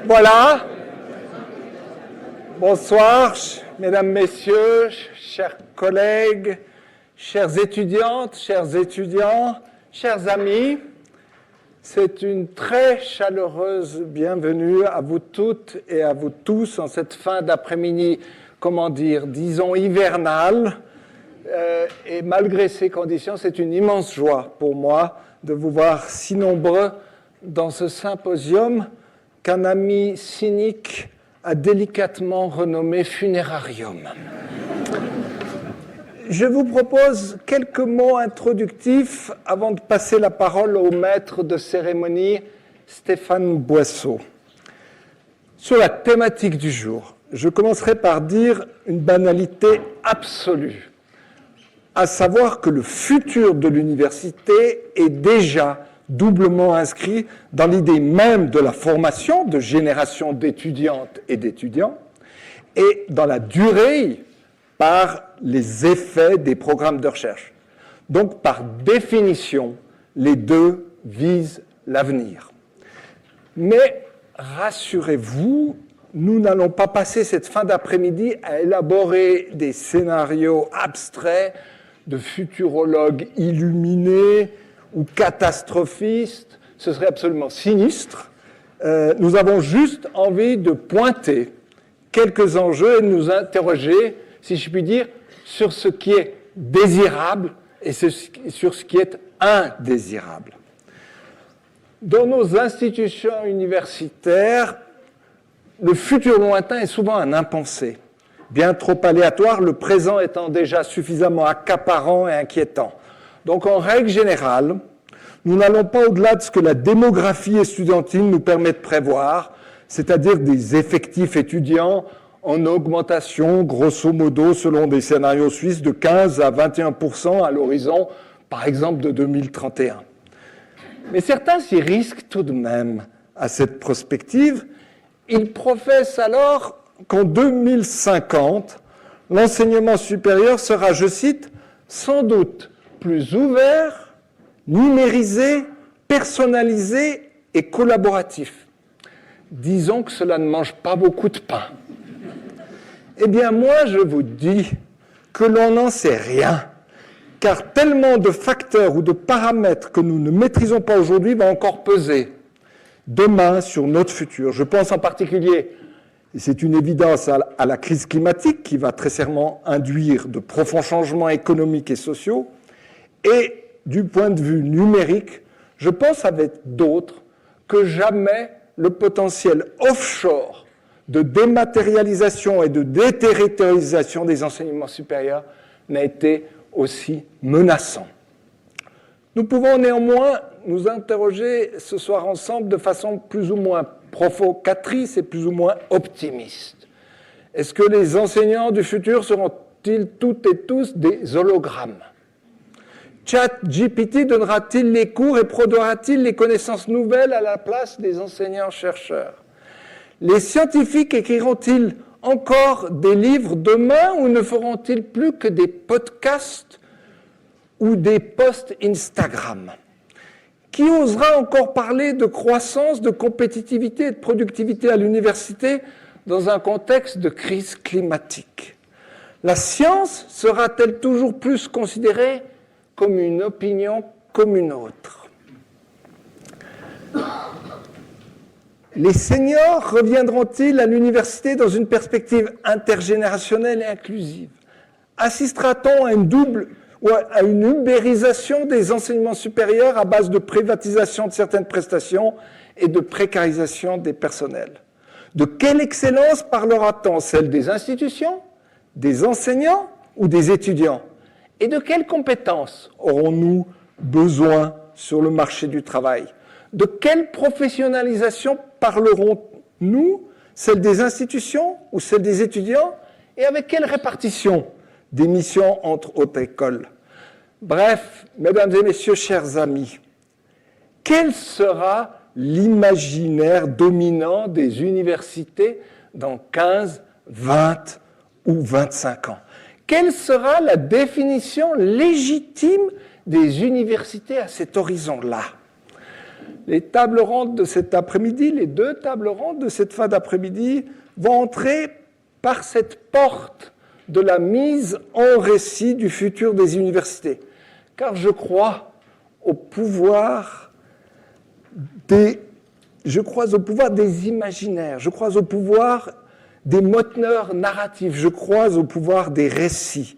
Voilà. Bonsoir, mesdames, messieurs, chers collègues, chères étudiantes, chers étudiants, chers amis. C'est une très chaleureuse bienvenue à vous toutes et à vous tous en cette fin d'après-midi, disons hivernale. Et malgré ces conditions, c'est une immense joie pour moi de vous voir si nombreux dans ce symposium qu'un ami cynique a délicatement renommé funérarium. Je vous propose quelques mots introductifs avant de passer la parole au maître de cérémonie, Stéphane Boisseau. Sur la thématique du jour, je commencerai par dire une banalité absolue, à savoir que le futur de l'université est déjà doublement inscrit dans l'idée même de la formation de générations d'étudiantes et d'étudiants et dans la durée par les effets des programmes de recherche. Donc, par définition, les deux visent l'avenir. Mais rassurez-vous, nous n'allons pas passer cette fin d'après-midi à élaborer des scénarios abstraits de futurologues illuminés ou catastrophistes. Ce serait absolument sinistre. Nous avons juste envie de pointer quelques enjeux et de nous interroger, si je puis dire, sur ce qui est désirable et sur ce qui est indésirable. Dans nos institutions universitaires, le futur lointain est souvent un impensé, bien trop aléatoire, le présent étant déjà suffisamment accaparant et inquiétant. Donc, en règle générale, nous n'allons pas au-delà de ce que la démographie estudiantine nous permet de prévoir, c'est-à-dire des effectifs étudiants en augmentation, grosso modo, selon des scénarios suisses, de 15 à 21% à l'horizon, par exemple, de 2031. Mais certains s'y risquent tout de même à cette prospective. Ils professent alors qu'en 2050, l'enseignement supérieur sera, je cite, sans doute plus ouvert, numérisé, personnalisé et collaboratif. Disons que cela ne mange pas beaucoup de pain. Eh bien, moi, je vous dis que l'on n'en sait rien, car tellement de facteurs ou de paramètres que nous ne maîtrisons pas aujourd'hui vont encore peser demain sur notre futur. Je pense en particulier, et c'est une évidence, à la crise climatique qui va très certainement induire de profonds changements économiques et sociaux, et du point de vue numérique, je pense avec d'autres que jamais le potentiel offshore de dématérialisation et de déterritorialisation des enseignements supérieurs n'a été aussi menaçant. Nous pouvons néanmoins nous interroger ce soir ensemble de façon plus ou moins provocatrice et plus ou moins optimiste. Est-ce que les enseignants du futur seront-ils toutes et tous des hologrammes ? ChatGPT donnera-t-il les cours et produira-t-il les connaissances nouvelles à la place des enseignants-chercheurs ? Les scientifiques écriront-ils encore des livres demain ou ne feront-ils plus que des podcasts ou des posts Instagram ? Qui osera encore parler de croissance, de compétitivité et de productivité à l'université dans un contexte de crise climatique ? La science sera-t-elle toujours plus considérée comme une opinion comme une autre? Les seniors reviendront-ils à l'université dans une perspective intergénérationnelle et inclusive? Assistera-t-on à une ubérisation des enseignements supérieurs à base de privatisation de certaines prestations et de précarisation des personnels? De quelle excellence parlera-t-on? Celle des institutions, des enseignants ou des étudiants? Et de quelles compétences aurons-nous besoin sur le marché du travail? De quelle professionnalisation parlerons-nous? Celle des institutions ou celle des étudiants? Et avec quelle répartition des missions entre hautes écoles? Bref, mesdames et messieurs, chers amis, quel sera l'imaginaire dominant des universités dans 15, 20 ou 25 ans? Quelle sera la définition légitime des universités à cet horizon-là? les tables rondes de cet après-midi, les 2 tables rondes de cette fin d'après-midi, vont entrer par cette porte de la mise en récit du futur des universités. Car je crois au pouvoir des imaginaires, je crois au pouvoir des moteurs narratifs, je crois au pouvoir des récits,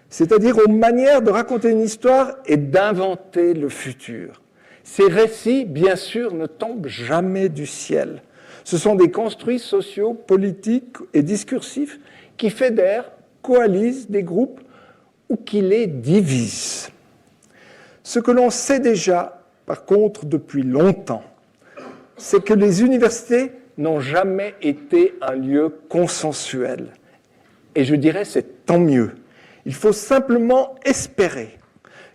c'est-à-dire aux manières de raconter une histoire et d'inventer le futur. Ces récits, bien sûr, ne tombent jamais du ciel. Ce sont des construits sociaux, politiques et discursifs qui fédèrent, coalisent des groupes ou qui les divisent. Ce que l'on sait déjà, par contre, depuis longtemps, c'est que les universités n'ont jamais été un lieu consensuel. Et je dirais c'est tant mieux. Il faut simplement espérer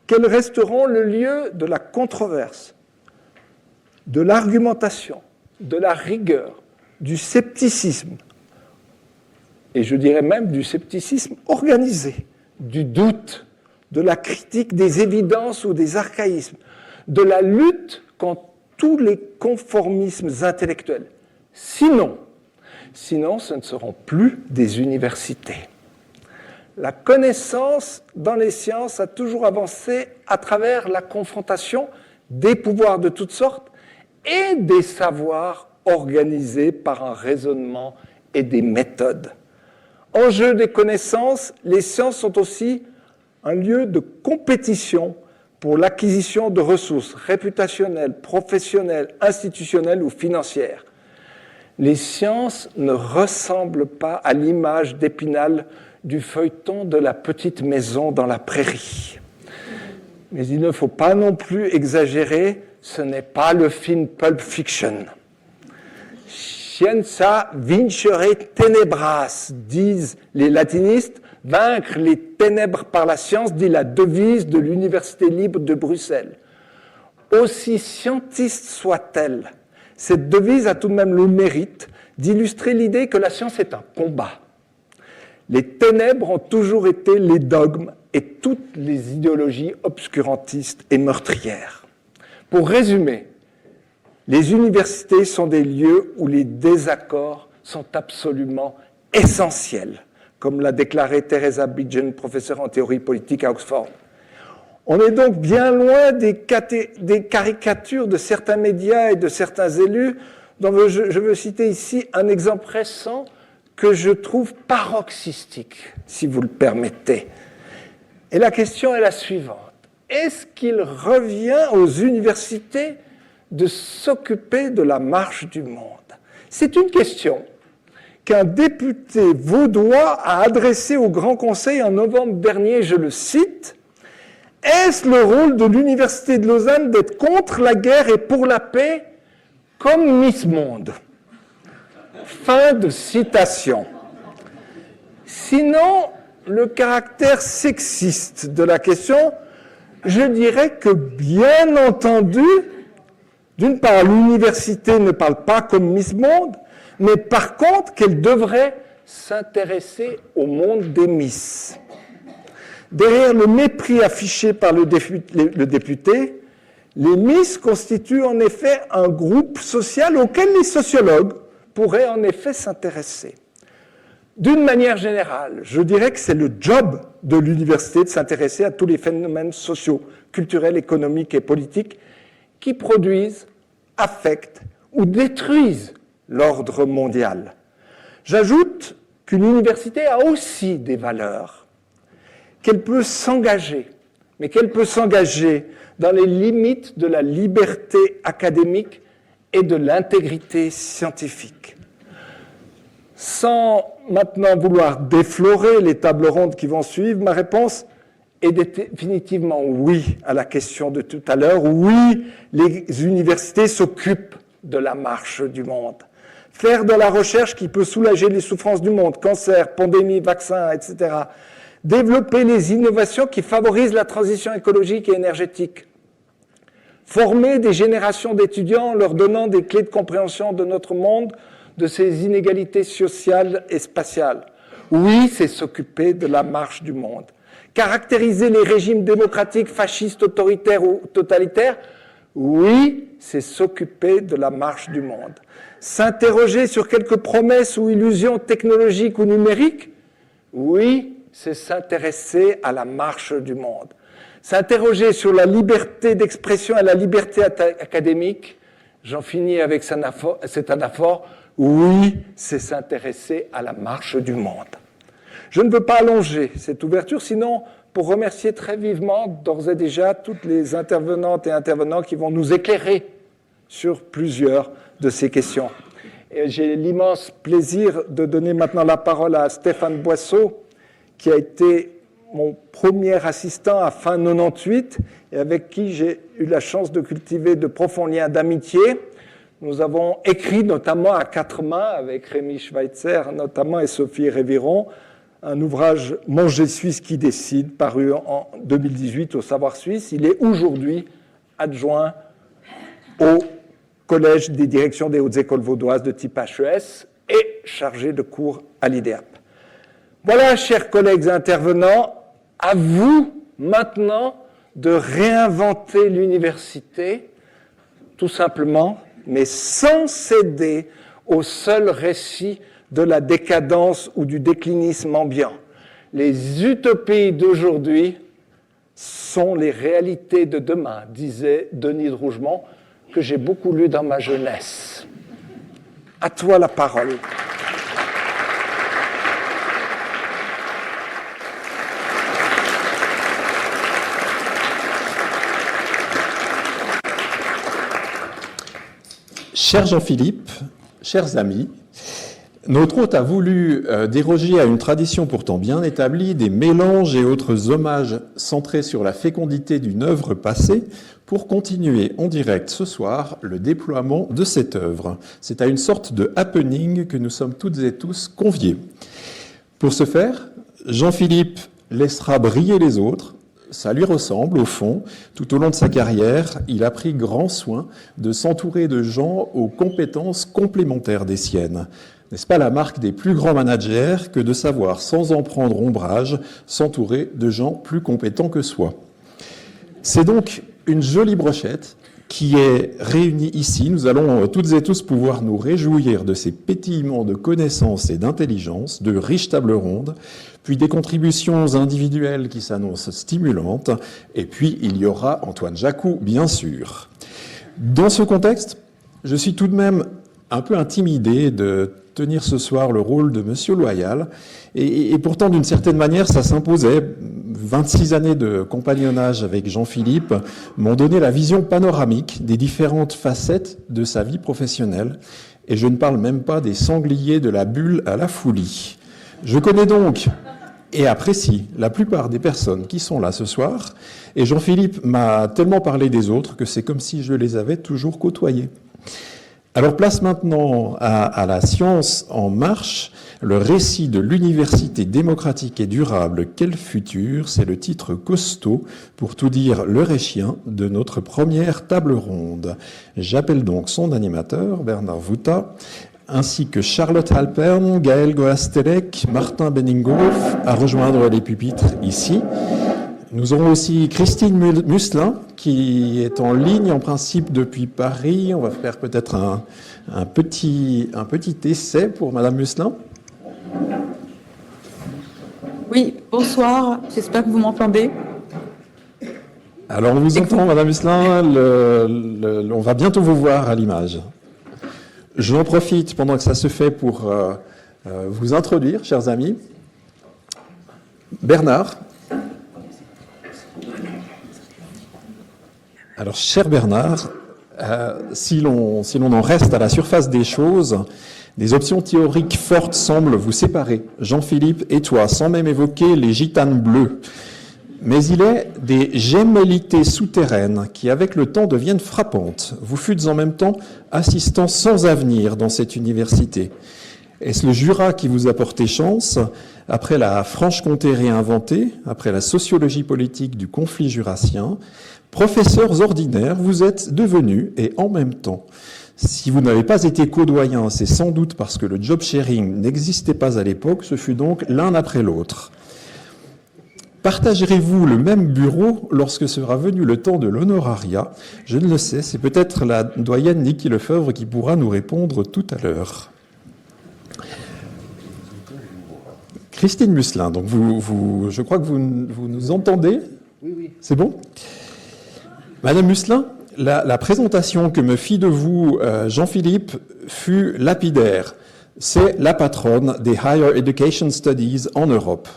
qu'elles resteront le lieu de la controverse, de l'argumentation, de la rigueur, du scepticisme, et je dirais même du scepticisme organisé, du doute, de la critique des évidences ou des archaïsmes, de la lutte contre tous les conformismes intellectuels. Sinon, ce ne seront plus des universités. La connaissance dans les sciences a toujours avancé à travers la confrontation des pouvoirs de toutes sortes et des savoirs organisés par un raisonnement et des méthodes. En jeu des connaissances, les sciences sont aussi un lieu de compétition pour l'acquisition de ressources réputationnelles, professionnelles, institutionnelles ou financières. Les sciences ne ressemblent pas à l'image d'Épinal du feuilleton de la petite maison dans la prairie. Mais il ne faut pas non plus exagérer, ce n'est pas le film Pulp Fiction. Scientia vincere tenebras, disent les latinistes. Vaincre les ténèbres par la science, dit la devise de l'Université libre de Bruxelles. Aussi scientiste soit-elle, cette devise a tout de même le mérite d'illustrer l'idée que la science est un combat. Les ténèbres ont toujours été les dogmes et toutes les idéologies obscurantistes et meurtrières. Pour résumer, les universités sont des lieux où les désaccords sont absolument essentiels, comme l'a déclaré Teresa Bidgen, professeure en théorie politique à Oxford. On est donc bien loin des caricatures de certains médias et de certains élus, dont je veux citer ici un exemple récent que je trouve paroxystique, si vous le permettez. Et la question est la suivante. Est-ce qu'il revient aux universités de s'occuper de la marche du monde? C'est une question qu'un député vaudois a adressée au Grand Conseil en novembre dernier, je le cite, « Est-ce le rôle de l'Université de Lausanne d'être contre la guerre et pour la paix comme Miss Monde ?» Fin de citation. Sinon, le caractère sexiste de la question, je dirais que, bien entendu, d'une part, l'université ne parle pas comme Miss Monde, mais par contre qu'elle devrait s'intéresser au monde des Miss. Derrière le mépris affiché par le député, les Miss constituent en effet un groupe social auquel les sociologues pourraient en effet s'intéresser. D'une manière générale, je dirais que c'est le job de l'université de s'intéresser à tous les phénomènes sociaux, culturels, économiques et politiques qui produisent, affectent ou détruisent l'ordre mondial. J'ajoute qu'une université a aussi des valeurs, qu'elle peut s'engager, mais qu'elle peut s'engager dans les limites de la liberté académique et de l'intégrité scientifique. Sans maintenant vouloir déflorer les tables rondes qui vont suivre, ma réponse est définitivement oui à la question de tout à l'heure. Oui, les universités s'occupent de la marche du monde. Faire de la recherche qui peut soulager les souffrances du monde, cancer, pandémie, vaccins, etc. Développer les innovations qui favorisent la transition écologique et énergétique. Former des générations d'étudiants en leur donnant des clés de compréhension de notre monde, de ses inégalités sociales et spatiales. Oui, c'est s'occuper de la marche du monde. Caractériser les régimes démocratiques, fascistes, autoritaires ou totalitaires Oui, c'est s'occuper de la marche du monde. S'interroger sur quelques promesses ou illusions technologiques ou numériques? Oui, c'est s'intéresser à la marche du monde. S'interroger sur la liberté d'expression et la liberté académique? J'en finis avec cet anaphore. Oui, c'est s'intéresser à la marche du monde. Je ne veux pas allonger cette ouverture, sinon pour remercier très vivement, d'ores et déjà, toutes les intervenantes et intervenants qui vont nous éclairer sur plusieurs de ces questions. Et j'ai l'immense plaisir de donner maintenant la parole à Stéphane Boisseau, qui a été mon premier assistant à fin 98 et avec qui j'ai eu la chance de cultiver de profonds liens d'amitié. Nous avons écrit notamment à quatre mains avec Rémi Schweitzer notamment et Sophie Réviron un ouvrage « Manger suisse qui décide » paru en 2018 au Savoir Suisse. Il est aujourd'hui adjoint au Collège des directions des hautes écoles vaudoises de type HES et chargé de cours à l'IDEAP. Voilà, chers collègues intervenants, à vous maintenant de réinventer l'université, tout simplement, mais sans céder au seul récit de la décadence ou du déclinisme ambiant. Les utopies d'aujourd'hui sont les réalités de demain, disait Denis de Rougemont, que j'ai beaucoup lu dans ma jeunesse. À toi la parole. Cher Jean-Philippe, chers amis, notre hôte a voulu déroger à une tradition pourtant bien établie des mélanges et autres hommages centrés sur la fécondité d'une œuvre passée pour continuer en direct ce soir le déploiement de cette œuvre. C'est à une sorte de happening que nous sommes toutes et tous conviés. Pour ce faire, Jean-Philippe laissera briller les autres. Ça lui ressemble, au fond. Tout au long de sa carrière, il a pris grand soin de s'entourer de gens aux compétences complémentaires des siennes. N'est-ce pas la marque des plus grands managers que de savoir, sans en prendre ombrage, s'entourer de gens plus compétents que soi? C'est donc une jolie brochette qui est réunie ici. Nous allons toutes et tous pouvoir nous réjouir de ces pétillements de connaissances et d'intelligence, de riches tables rondes, puis des contributions individuelles qui s'annoncent stimulantes, et puis il y aura Antoine Jacou, bien sûr. Dans ce contexte, je suis tout de même un peu intimidé de tenir ce soir le rôle de Monsieur Loyal, et pourtant d'une certaine manière ça s'imposait. 26 années de compagnonnage avec Jean-Philippe m'ont donné la vision panoramique des différentes facettes de sa vie professionnelle, et je ne parle même pas des sangliers de la bulle à la Foulie. Je connais donc et apprécie la plupart des personnes qui sont là ce soir, et Jean-Philippe m'a tellement parlé des autres que c'est comme si je les avais toujours côtoyés. Alors place maintenant à la science en marche, le récit de l'université démocratique et durable, quel futur, c'est le titre costaud, pour tout dire l'euréchien, de notre première table ronde. J'appelle donc son animateur, Bernard Vouta, ainsi que Charlotte Halpern, Gaël Goastelec, Martin Benningoff, à rejoindre les pupitres ici. Nous aurons aussi Christine Musselin, qui est en ligne en principe depuis Paris. On va faire peut-être un petit essai pour Madame Musselin. Oui, bonsoir, j'espère que vous m'entendez. Alors on vous entend Madame Musselin, on va bientôt vous voir à l'image. J'en profite pendant que ça se fait pour vous introduire, chers amis. Bernard. Alors, cher Bernard, si l'on en reste à la surface des choses, des options théoriques fortes semblent vous séparer, Jean-Philippe et toi, sans même évoquer les gitanes bleues. Mais il est des gémellités souterraines qui, avec le temps, deviennent frappantes. Vous fûtes en même temps assistant sans avenir dans cette université. Est-ce le Jura qui vous a porté chance, après la Franche-Comté réinventée, après la sociologie politique du conflit jurassien? Professeurs ordinaires, vous êtes devenus, et en même temps, si vous n'avez pas été co-doyen, c'est sans doute parce que le job sharing n'existait pas à l'époque, ce fut donc l'un après l'autre. Partagerez-vous le même bureau lorsque sera venu le temps de l'honorariat? Je ne le sais, c'est peut-être la doyenne Niki Lefebvre qui pourra nous répondre tout à l'heure. Christine Musselin, donc je crois que vous nous entendez? Oui. C'est bon? Madame Musselin, la présentation que me fit de vous Jean-Philippe fut lapidaire. C'est la patronne des Higher Education Studies en Europe.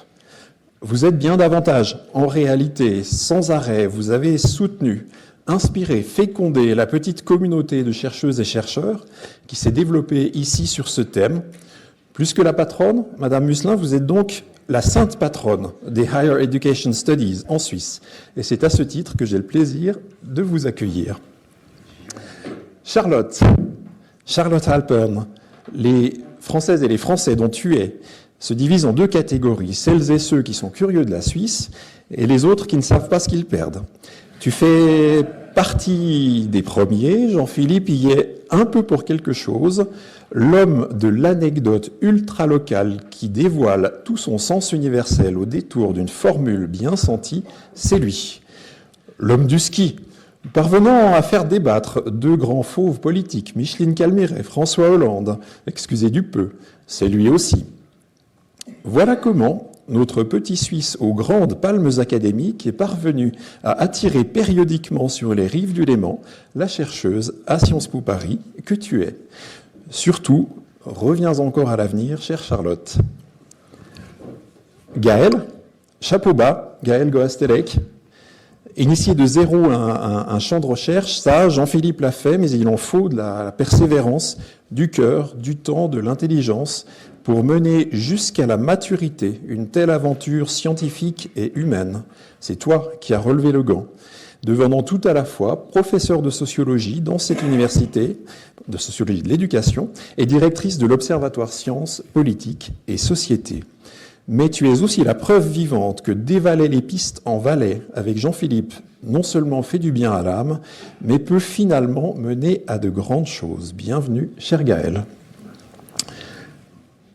Vous êtes bien davantage. En réalité, sans arrêt, vous avez soutenu, inspiré, fécondé la petite communauté de chercheuses et chercheurs qui s'est développée ici sur ce thème. Plus que la patronne, Madame Musselin, vous êtes donc la sainte patronne des Higher Education Studies en Suisse. Et c'est à ce titre que j'ai le plaisir de vous accueillir. Charlotte Halpern, les Françaises et les Français dont tu es se divisent en deux catégories, celles et ceux qui sont curieux de la Suisse et les autres qui ne savent pas ce qu'ils perdent. Tu fais partie des premiers, Jean-Philippe y est un peu pour quelque chose, l'homme de l'anecdote ultra-locale qui dévoile tout son sens universel au détour d'une formule bien sentie, c'est lui. L'homme du ski, parvenant à faire débattre deux grands fauves politiques, Micheline Calmeret, François Hollande, excusez du peu, c'est lui aussi. Voilà comment notre petit Suisse aux grandes palmes académiques est parvenu à attirer périodiquement sur les rives du Léman la chercheuse à Sciences Po Paris que tu es. Surtout, reviens encore à l'avenir, chère Charlotte. Gaël, chapeau bas, Gaël Goastelec, initier de zéro un champ de recherche, ça, Jean-Philippe l'a fait, mais il en faut de la persévérance, du cœur, du temps, de l'intelligence, pour mener jusqu'à la maturité une telle aventure scientifique et humaine. C'est toi qui as relevé le gant, devenant tout à la fois professeur de sociologie dans cette université, de sociologie de l'éducation, et directrice de l'Observatoire Sciences, Politique et Société. Mais tu es aussi la preuve vivante que dévaler les pistes en Valais avec Jean-Philippe non seulement fait du bien à l'âme, mais peut finalement mener à de grandes choses. Bienvenue, cher Gaël.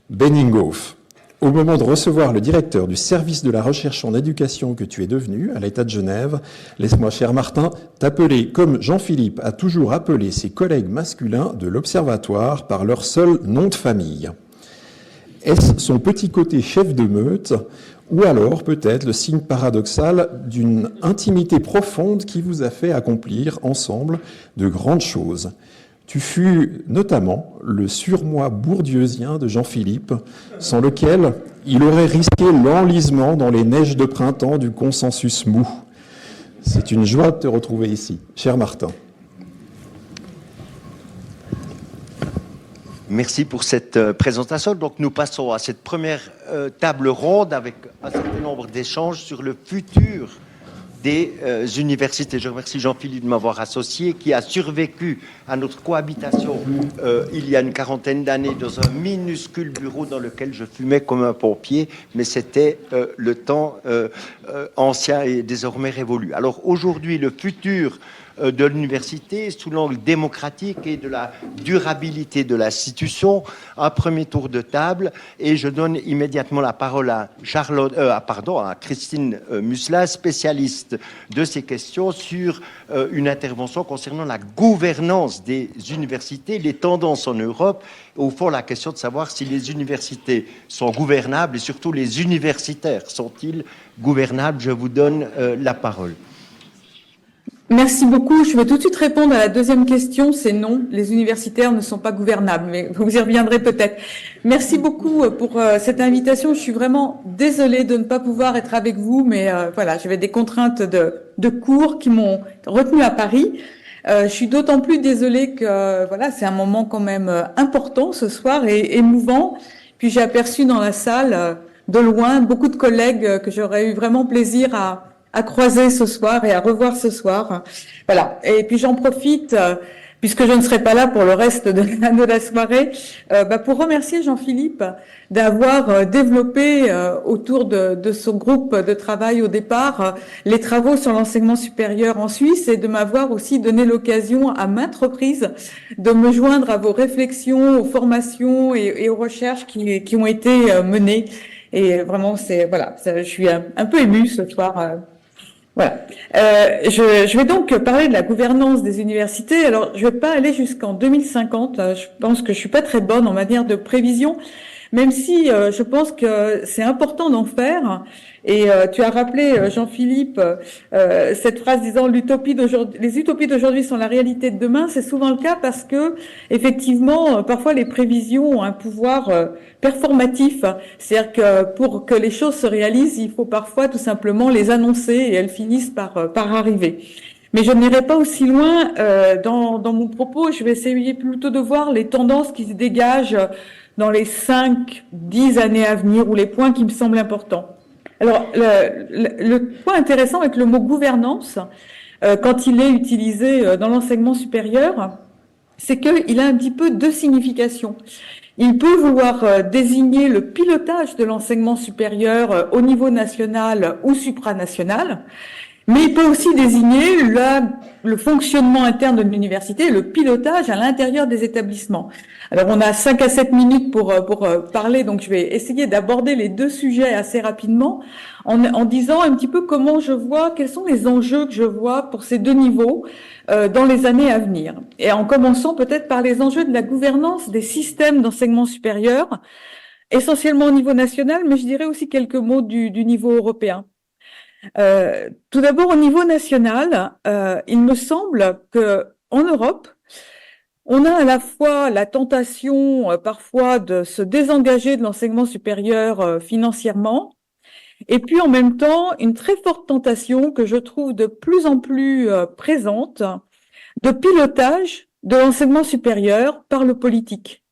Benningoff, au moment de recevoir le directeur du service de la recherche en éducation que tu es devenu à l'État de Genève, laisse-moi, cher Martin, t'appeler comme Jean-Philippe a toujours appelé ses collègues masculins de l'Observatoire par leur seul nom de famille. Est-ce son petit côté chef de meute, ou alors peut-être le signe paradoxal d'une intimité profonde qui vous a fait accomplir ensemble de grandes choses? Tu fus notamment le surmoi bourdieusien de Jean-Philippe, sans lequel il aurait risqué l'enlisement dans les neiges de printemps du consensus mou. C'est une joie de te retrouver ici, cher Martin. Merci pour cette présentation. Donc nous passons à cette première table ronde avec un certain nombre d'échanges sur le futur des universités. Je remercie Jean-Philippe de m'avoir associé, qui a survécu à notre cohabitation il y a une quarantaine d'années dans un minuscule bureau dans lequel je fumais comme un pompier, mais c'était le temps ancien et désormais révolu. Alors aujourd'hui, le futur de l'université sous l'angle démocratique et de la durabilité de l'institution. Un premier tour de table et je donne immédiatement la parole à à Christine Musselin, spécialiste de ces questions sur une intervention concernant la gouvernance des universités, les tendances en Europe, au fond la question de savoir si les universités sont gouvernables et surtout les universitaires sont-ils gouvernables. Je vous donne la parole. Merci beaucoup. Je vais tout de suite répondre à la deuxième question. C'est non, les universitaires ne sont pas gouvernables, mais vous y reviendrez peut-être. Merci beaucoup pour cette invitation. Je suis vraiment désolée de ne pas pouvoir être avec vous, mais voilà, j'avais des contraintes de cours qui m'ont retenue à Paris. Je suis d'autant plus désolée que voilà, c'est un moment quand même important ce soir et émouvant. Puis j'ai aperçu dans la salle de loin beaucoup de collègues que j'aurais eu vraiment plaisir à croiser ce soir et à revoir ce soir. Voilà. Et puis j'en profite, puisque je ne serai pas là pour le reste de la soirée, pour remercier Jean-Philippe d'avoir développé autour de son groupe de travail au départ les travaux sur l'enseignement supérieur en Suisse et de m'avoir aussi donné l'occasion à maintes reprises de me joindre à vos réflexions, aux formations et aux recherches qui ont été menées. Et vraiment, je suis un peu émue ce soir. Voilà. Je vais donc parler de la gouvernance des universités. Alors, je vais pas aller jusqu'en 2050. Je pense que je suis pas très bonne en matière de prévision, même si je pense que c'est important d'en faire. Et tu as rappelé, Jean-Philippe, cette phrase disant l'utopie d'aujourd'hui, les utopies d'aujourd'hui sont la réalité de demain. C'est souvent le cas parce que, effectivement, parfois les prévisions ont un pouvoir performatif. C'est-à-dire que pour que les choses se réalisent, il faut parfois tout simplement les annoncer et elles finissent par arriver. Mais je n'irai pas aussi loin dans mon propos. Je vais essayer plutôt de voir les tendances qui se dégagent dans les 5-10 années à venir ou les points qui me semblent importants. Alors, le point intéressant avec le mot gouvernance, quand il est utilisé dans l'enseignement supérieur, c'est qu'il a un petit peu deux significations. Il peut vouloir désigner le pilotage de l'enseignement supérieur au niveau national ou supranational, mais il peut aussi désigner le fonctionnement interne de l'université, le pilotage à l'intérieur des établissements. Alors, on a 5 à 7 minutes pour parler, donc je vais essayer d'aborder les deux sujets assez rapidement en disant un petit peu comment je vois, quels sont les enjeux que je vois pour ces deux niveaux dans les années à venir. Et en commençant peut-être par les enjeux de la gouvernance des systèmes d'enseignement supérieur, essentiellement au niveau national, mais je dirais aussi quelques mots du niveau européen. Tout d'abord, au niveau national, il me semble que en Europe, on a à la fois la tentation parfois de se désengager de l'enseignement supérieur financièrement, et puis en même temps une très forte tentation que je trouve de plus en plus présente de pilotage de l'enseignement supérieur par le politique.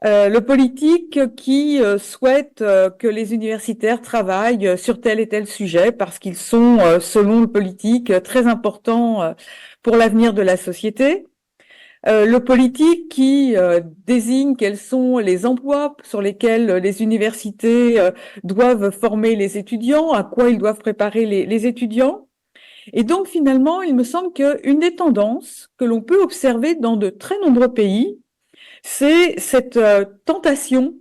Le politique qui souhaite que les universitaires travaillent sur tel et tel sujet parce qu'ils sont, selon le politique, très importants pour l'avenir de la société. Le politique qui désigne quels sont les emplois sur lesquels les universités doivent former les étudiants, à quoi ils doivent préparer les étudiants. Et donc finalement, il me semble qu'une des tendances que l'on peut observer dans de très nombreux pays, c'est cette tentation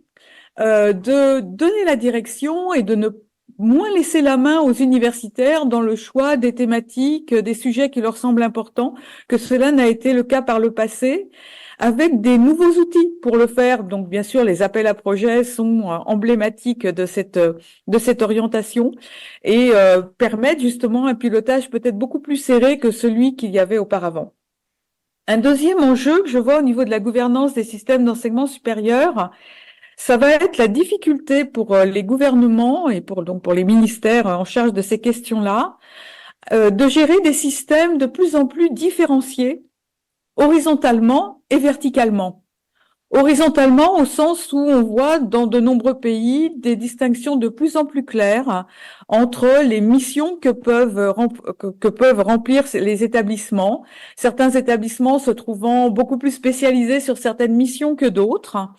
de donner la direction et de ne moins laisser la main aux universitaires dans le choix des thématiques, des sujets qui leur semblent importants, que cela n'a été le cas par le passé, avec des nouveaux outils pour le faire. Donc, bien sûr, les appels à projets sont emblématiques de cette orientation et permettent justement un pilotage peut-être beaucoup plus serré que celui qu'il y avait auparavant. Un deuxième enjeu que je vois au niveau de la gouvernance des systèmes d'enseignement supérieur, ça va être la difficulté pour les gouvernements et pour les ministères en charge de ces questions-là, de gérer des systèmes de plus en plus différenciés, horizontalement et verticalement. Horizontalement au sens où on voit dans de nombreux pays des distinctions de plus en plus claires entre les missions que peuvent remplir les établissements, certains établissements se trouvant beaucoup plus spécialisés sur certaines missions que d'autres.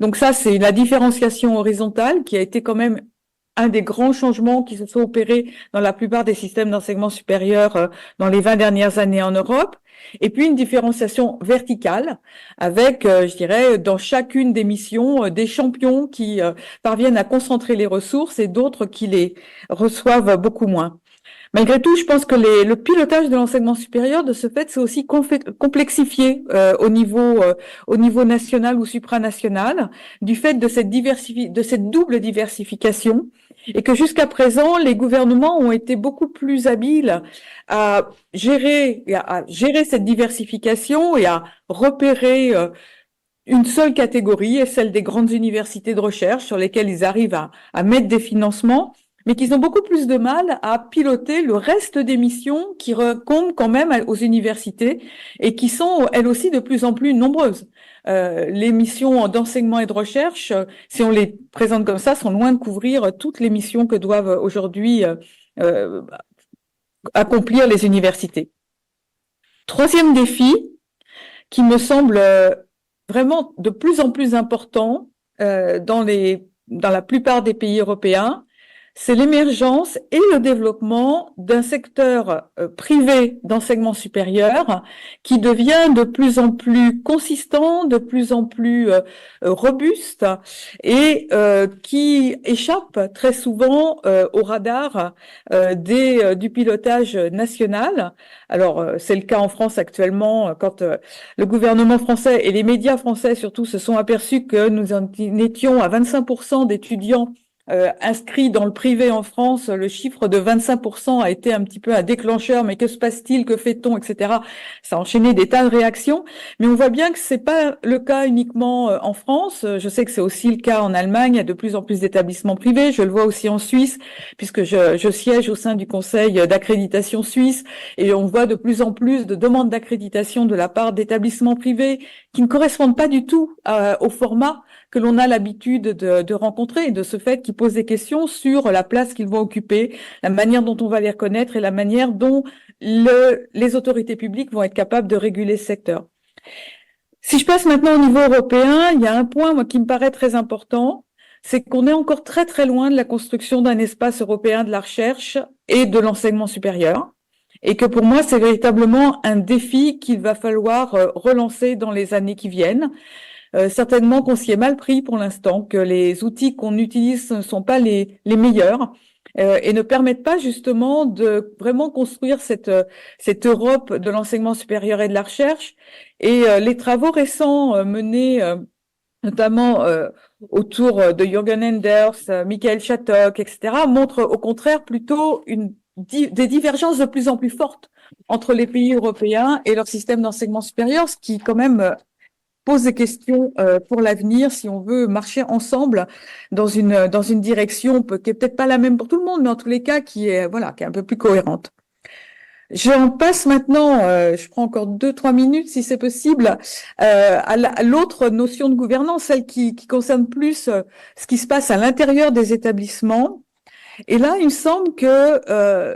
Donc ça, c'est la différenciation horizontale qui a été quand même un des grands changements qui se sont opérés dans la plupart des systèmes d'enseignement supérieur dans les 20 dernières années en Europe. Et puis une différenciation verticale avec, je dirais, dans chacune des missions, des champions qui parviennent à concentrer les ressources et d'autres qui les reçoivent beaucoup moins. Malgré tout, je pense que le pilotage de l'enseignement supérieur, de ce fait, c'est aussi complexifié au niveau national ou supranational, du fait de cette double diversification, et que jusqu'à présent, les gouvernements ont été beaucoup plus habiles à gérer cette diversification et à repérer une seule catégorie, et celle des grandes universités de recherche sur lesquelles ils arrivent à mettre des financements, mais qu'ils ont beaucoup plus de mal à piloter le reste des missions qui répondent quand même aux universités et qui sont elles aussi de plus en plus nombreuses. Les missions d'enseignement et de recherche, si on les présente comme ça, sont loin de couvrir toutes les missions que doivent aujourd'hui accomplir les universités. Troisième défi, qui me semble vraiment de plus en plus important dans la plupart des pays européens, c'est l'émergence et le développement d'un secteur privé d'enseignement supérieur qui devient de plus en plus consistant, de plus en plus robuste et qui échappe très souvent au radar du pilotage national. Alors, c'est le cas en France actuellement quand le gouvernement français et les médias français surtout se sont aperçus que nous en étions à 25% d'étudiants inscrits dans le privé en France. Le chiffre de 25% a été un petit peu un déclencheur, mais que se passe-t-il, que fait-on, etc. Ça a enchaîné des tas de réactions, mais on voit bien que c'est pas le cas uniquement en France. Je sais que c'est aussi le cas en Allemagne, il y a de plus en plus d'établissements privés, je le vois aussi en Suisse, puisque je siège au sein du conseil d'accréditation suisse, et on voit de plus en plus de demandes d'accréditation de la part d'établissements privés qui ne correspondent pas du tout au format que l'on a l'habitude de rencontrer, et de ce fait qui posent des questions sur la place qu'ils vont occuper, la manière dont on va les reconnaître et la manière dont les autorités publiques vont être capables de réguler ce secteur. Si je passe maintenant au niveau européen, il y a un point moi, qui me paraît très important, c'est qu'on est encore très très loin de la construction d'un espace européen de la recherche et de l'enseignement supérieur, et que pour moi c'est véritablement un défi qu'il va falloir relancer dans les années qui viennent. Certainement qu'on s'y est mal pris pour l'instant, que les outils qu'on utilise ne sont pas les meilleurs et ne permettent pas justement de vraiment construire cette Europe de l'enseignement supérieur et de la recherche. Et les travaux récents menés notamment autour de Jürgen Enders, Michael Shattock, etc., montrent au contraire plutôt des divergences de plus en plus fortes entre les pays européens et leur système d'enseignement supérieur, ce qui quand même pose des questions pour l'avenir si on veut marcher ensemble dans une direction qui est peut-être pas la même pour tout le monde, mais en tous les cas qui est un peu plus cohérente. J'en passe maintenant, je prends encore 2-3 minutes si c'est possible, à l'autre notion de gouvernance, celle qui concerne plus ce qui se passe à l'intérieur des établissements. Et là, il me semble que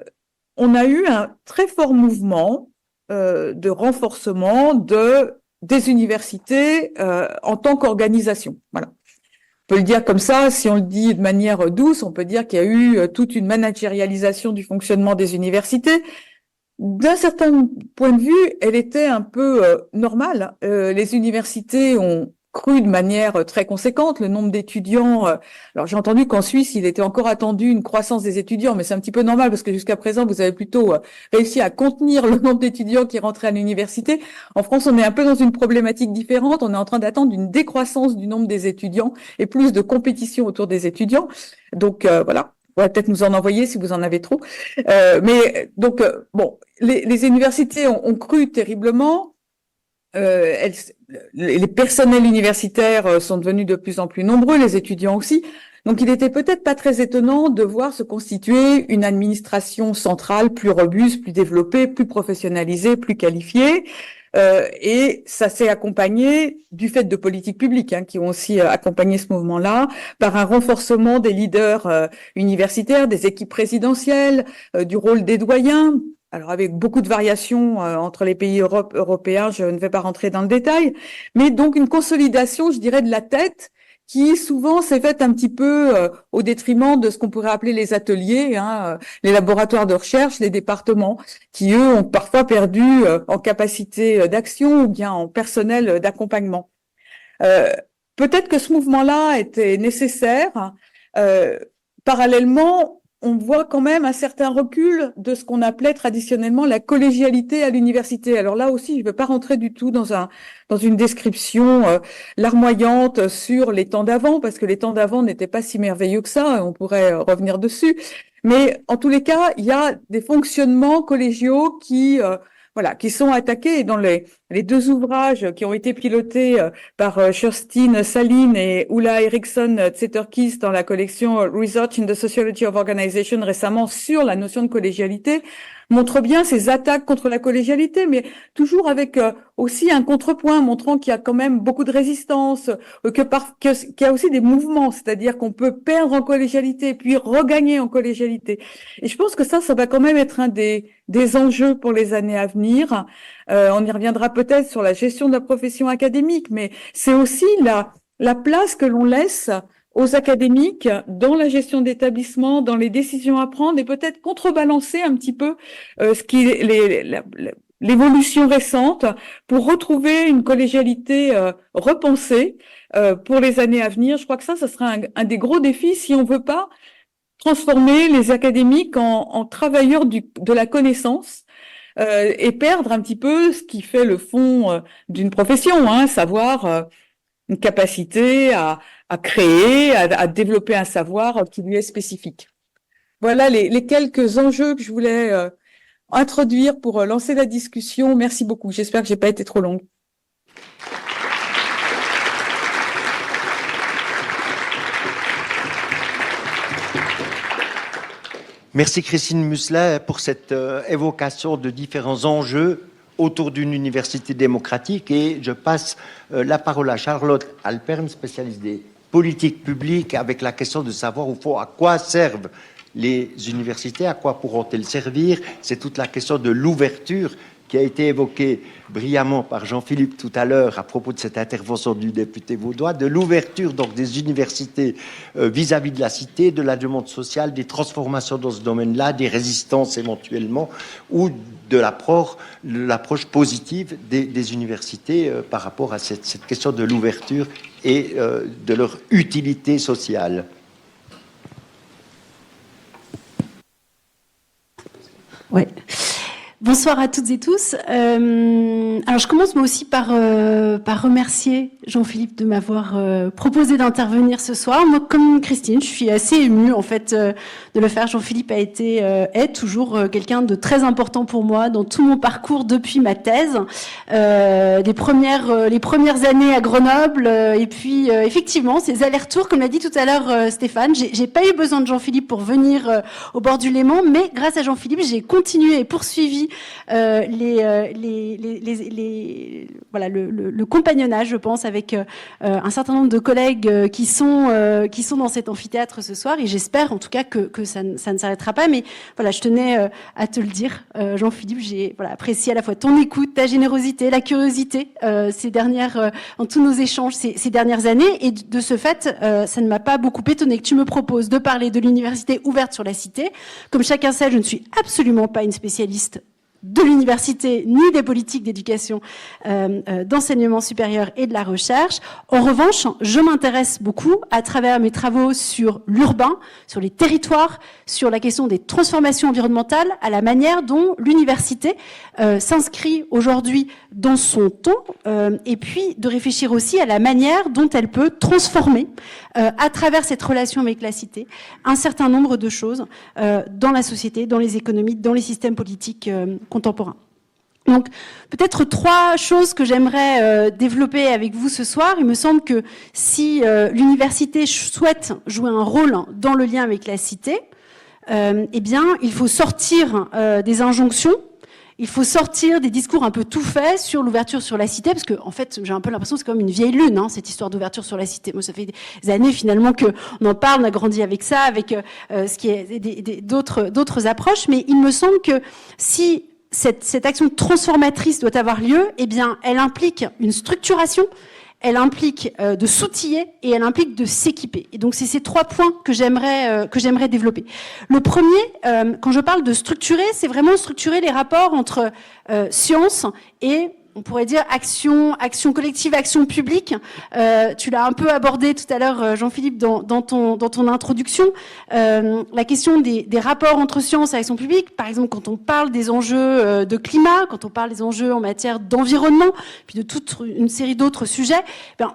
on a eu un très fort mouvement de renforcement des universités en tant qu'organisation. Voilà. On peut le dire comme ça, si on le dit de manière douce, on peut dire qu'il y a eu toute une managérialisation du fonctionnement des universités. D'un certain point de vue, elle était un peu normale. Les universités ont cru de manière très conséquente le nombre d'étudiants. Alors j'ai entendu qu'en Suisse, il était encore attendu une croissance des étudiants, mais c'est un petit peu normal parce que jusqu'à présent, vous avez plutôt réussi à contenir le nombre d'étudiants qui rentraient à l'université. En France, on est un peu dans une problématique différente. On est en train d'attendre une décroissance du nombre des étudiants et plus de compétition autour des étudiants. Donc voilà. On va peut-être nous en envoyer si vous en avez trop. Mais donc, bon, les universités ont cru terriblement. Les personnels universitaires sont devenus de plus en plus nombreux, les étudiants aussi. Donc, il était peut-être pas très étonnant de voir se constituer une administration centrale plus robuste, plus développée, plus professionnalisée, plus qualifiée. Et ça s'est accompagné du fait de politiques publiques qui ont aussi accompagné ce mouvement-là, par un renforcement des leaders universitaires, des équipes présidentielles, du rôle des doyens. Alors avec beaucoup de variations entre les pays européens, je ne vais pas rentrer dans le détail, mais donc une consolidation, je dirais, de la tête qui souvent s'est faite un petit peu au détriment de ce qu'on pourrait appeler les ateliers, les laboratoires de recherche, les départements, qui eux ont parfois perdu en capacité d'action ou bien en personnel d'accompagnement. Peut-être que ce mouvement-là était nécessaire. Parallèlement, on voit quand même un certain recul de ce qu'on appelait traditionnellement la collégialité à l'université. Alors là aussi, je ne veux pas rentrer du tout dans une description larmoyante sur les temps d'avant, parce que les temps d'avant n'étaient pas si merveilleux que ça, on pourrait revenir dessus. Mais en tous les cas, il y a des fonctionnements collégiaux qui sont attaqués. Et dans les deux ouvrages qui ont été pilotés par Kerstin Salin et Ulla Eriksson-Zetterquist dans la collection Research in the Sociology of Organization récemment sur la notion de collégialité, montrent bien ces attaques contre la collégialité, mais toujours avec aussi un contrepoint montrant qu'il y a quand même beaucoup de résistance, qu'il y a aussi des mouvements, c'est-à-dire qu'on peut perdre en collégialité puis regagner en collégialité. Et je pense que ça va quand même être un des enjeux pour les années à venir. On y reviendra peut-être sur la gestion de la profession académique, mais c'est aussi la place que l'on laisse aux académiques dans la gestion d'établissement, dans les décisions à prendre et peut-être contrebalancer un petit peu l'évolution récente pour retrouver une collégialité repensée pour les années à venir. Je crois que ça sera un des gros défis si on veut pas transformer les académiques en travailleurs de la connaissance et perdre un petit peu ce qui fait le fond d'une profession, savoir une capacité à créer, à développer un savoir qui lui est spécifique. Voilà les quelques enjeux que je voulais introduire pour lancer la discussion. Merci beaucoup. J'espère que j'ai pas été trop longue. Merci Christine Musselet pour cette évocation de différents enjeux autour d'une université démocratique. Et je passe la parole à Charlotte Alpern, spécialiste des politiques publiques, avec la question de savoir au fond à quoi servent les universités, à quoi pourront-elles servir. C'est toute la question de l'ouverture qui a été évoquée brillamment par Jean-Philippe tout à l'heure à propos de cette intervention du député vaudois, de l'ouverture donc des universités vis-à-vis de la cité, de la demande sociale, des transformations dans ce domaine-là, des résistances éventuellement, ou de l'approche positive des universités par rapport à cette question de l'ouverture et de leur utilité sociale. Ouais. Bonsoir à toutes et tous. Alors je commence moi aussi par remercier Jean-Philippe de m'avoir proposé d'intervenir ce soir. Moi, comme Christine, je suis assez émue en fait de le faire. Jean-Philippe est toujours quelqu'un de très important pour moi dans tout mon parcours depuis ma thèse, les premières années à Grenoble, et puis effectivement ces allers-retours, comme l'a dit tout à l'heure Stéphane. J'ai pas eu besoin de Jean-Philippe pour venir au bord du Léman, mais grâce à Jean-Philippe, j'ai continué et poursuivi le compagnonnage, je pense, avec un certain nombre de collègues qui sont dans cet amphithéâtre ce soir, et j'espère en tout cas que ça ne s'arrêtera pas. Mais voilà, je tenais à te le dire, Jean-Philippe, j'ai apprécié à la fois ton écoute, ta générosité, la curiosité en tous nos échanges ces dernières années, et de ce fait, ça ne m'a pas beaucoup étonné que tu me proposes de parler de l'université ouverte sur la cité. Comme chacun sait, je ne suis absolument pas une spécialiste de l'université ni des politiques d'éducation, d'enseignement supérieur et de la recherche. En revanche, je m'intéresse beaucoup à travers mes travaux sur l'urbain, sur les territoires, sur la question des transformations environnementales, à la manière dont l'université s'inscrit aujourd'hui dans son temps, et puis de réfléchir aussi à la manière dont elle peut transformer à travers cette relation avec la cité un certain nombre de choses dans la société, dans les économies, dans les systèmes politiques contemporains. Donc, peut-être 3 choses que j'aimerais développer avec vous ce soir. Il me semble que si l'université souhaite jouer un rôle dans le lien avec la cité, eh bien, il faut sortir des injonctions. Il faut sortir des discours un peu tout faits sur l'ouverture sur la cité, parce que en fait, j'ai un peu l'impression que c'est comme une vieille lune, cette histoire d'ouverture sur la cité. Moi, ça fait des années finalement que on en parle, on a grandi avec ça, avec ce qui est d'autres approches. Mais il me semble que si cette action transformatrice doit avoir lieu, eh bien, elle implique une structuration. Elle implique de s'outiller et elle implique de s'équiper. Et donc, c'est ces 3 points que j'aimerais développer. Le premier, quand je parle de structurer, c'est vraiment structurer les rapports entre science et, on pourrait dire, action collective, action publique. Tu l'as un peu abordé tout à l'heure, Jean-Philippe, dans ton introduction. La question des rapports entre science et action publique, par exemple, quand on parle des enjeux de climat, quand on parle des enjeux en matière d'environnement, puis de toute une série d'autres sujets,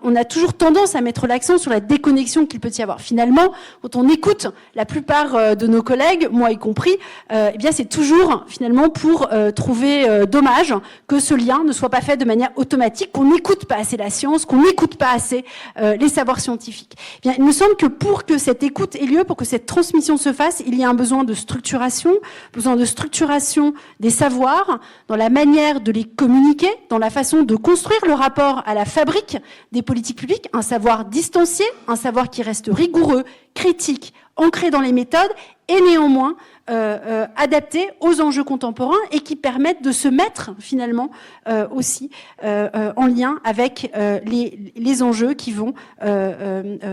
on a toujours tendance à mettre l'accent sur la déconnexion qu'il peut y avoir. Finalement, quand on écoute la plupart de nos collègues, moi y compris, eh bien, c'est toujours finalement pour trouver dommage que ce lien ne soit pas fait de manière automatique, qu'on n'écoute pas assez la science, qu'on n'écoute pas assez les savoirs scientifiques. Eh bien, il me semble que pour que cette écoute ait lieu, pour que cette transmission se fasse, il y a un besoin de structuration des savoirs, dans la manière de les communiquer, dans la façon de construire le rapport à la fabrique des politiques publiques, un savoir distancié, un savoir qui reste rigoureux, critique, ancré dans les méthodes et néanmoins adaptés aux enjeux contemporains et qui permettent de se mettre finalement aussi en lien avec les enjeux qui vont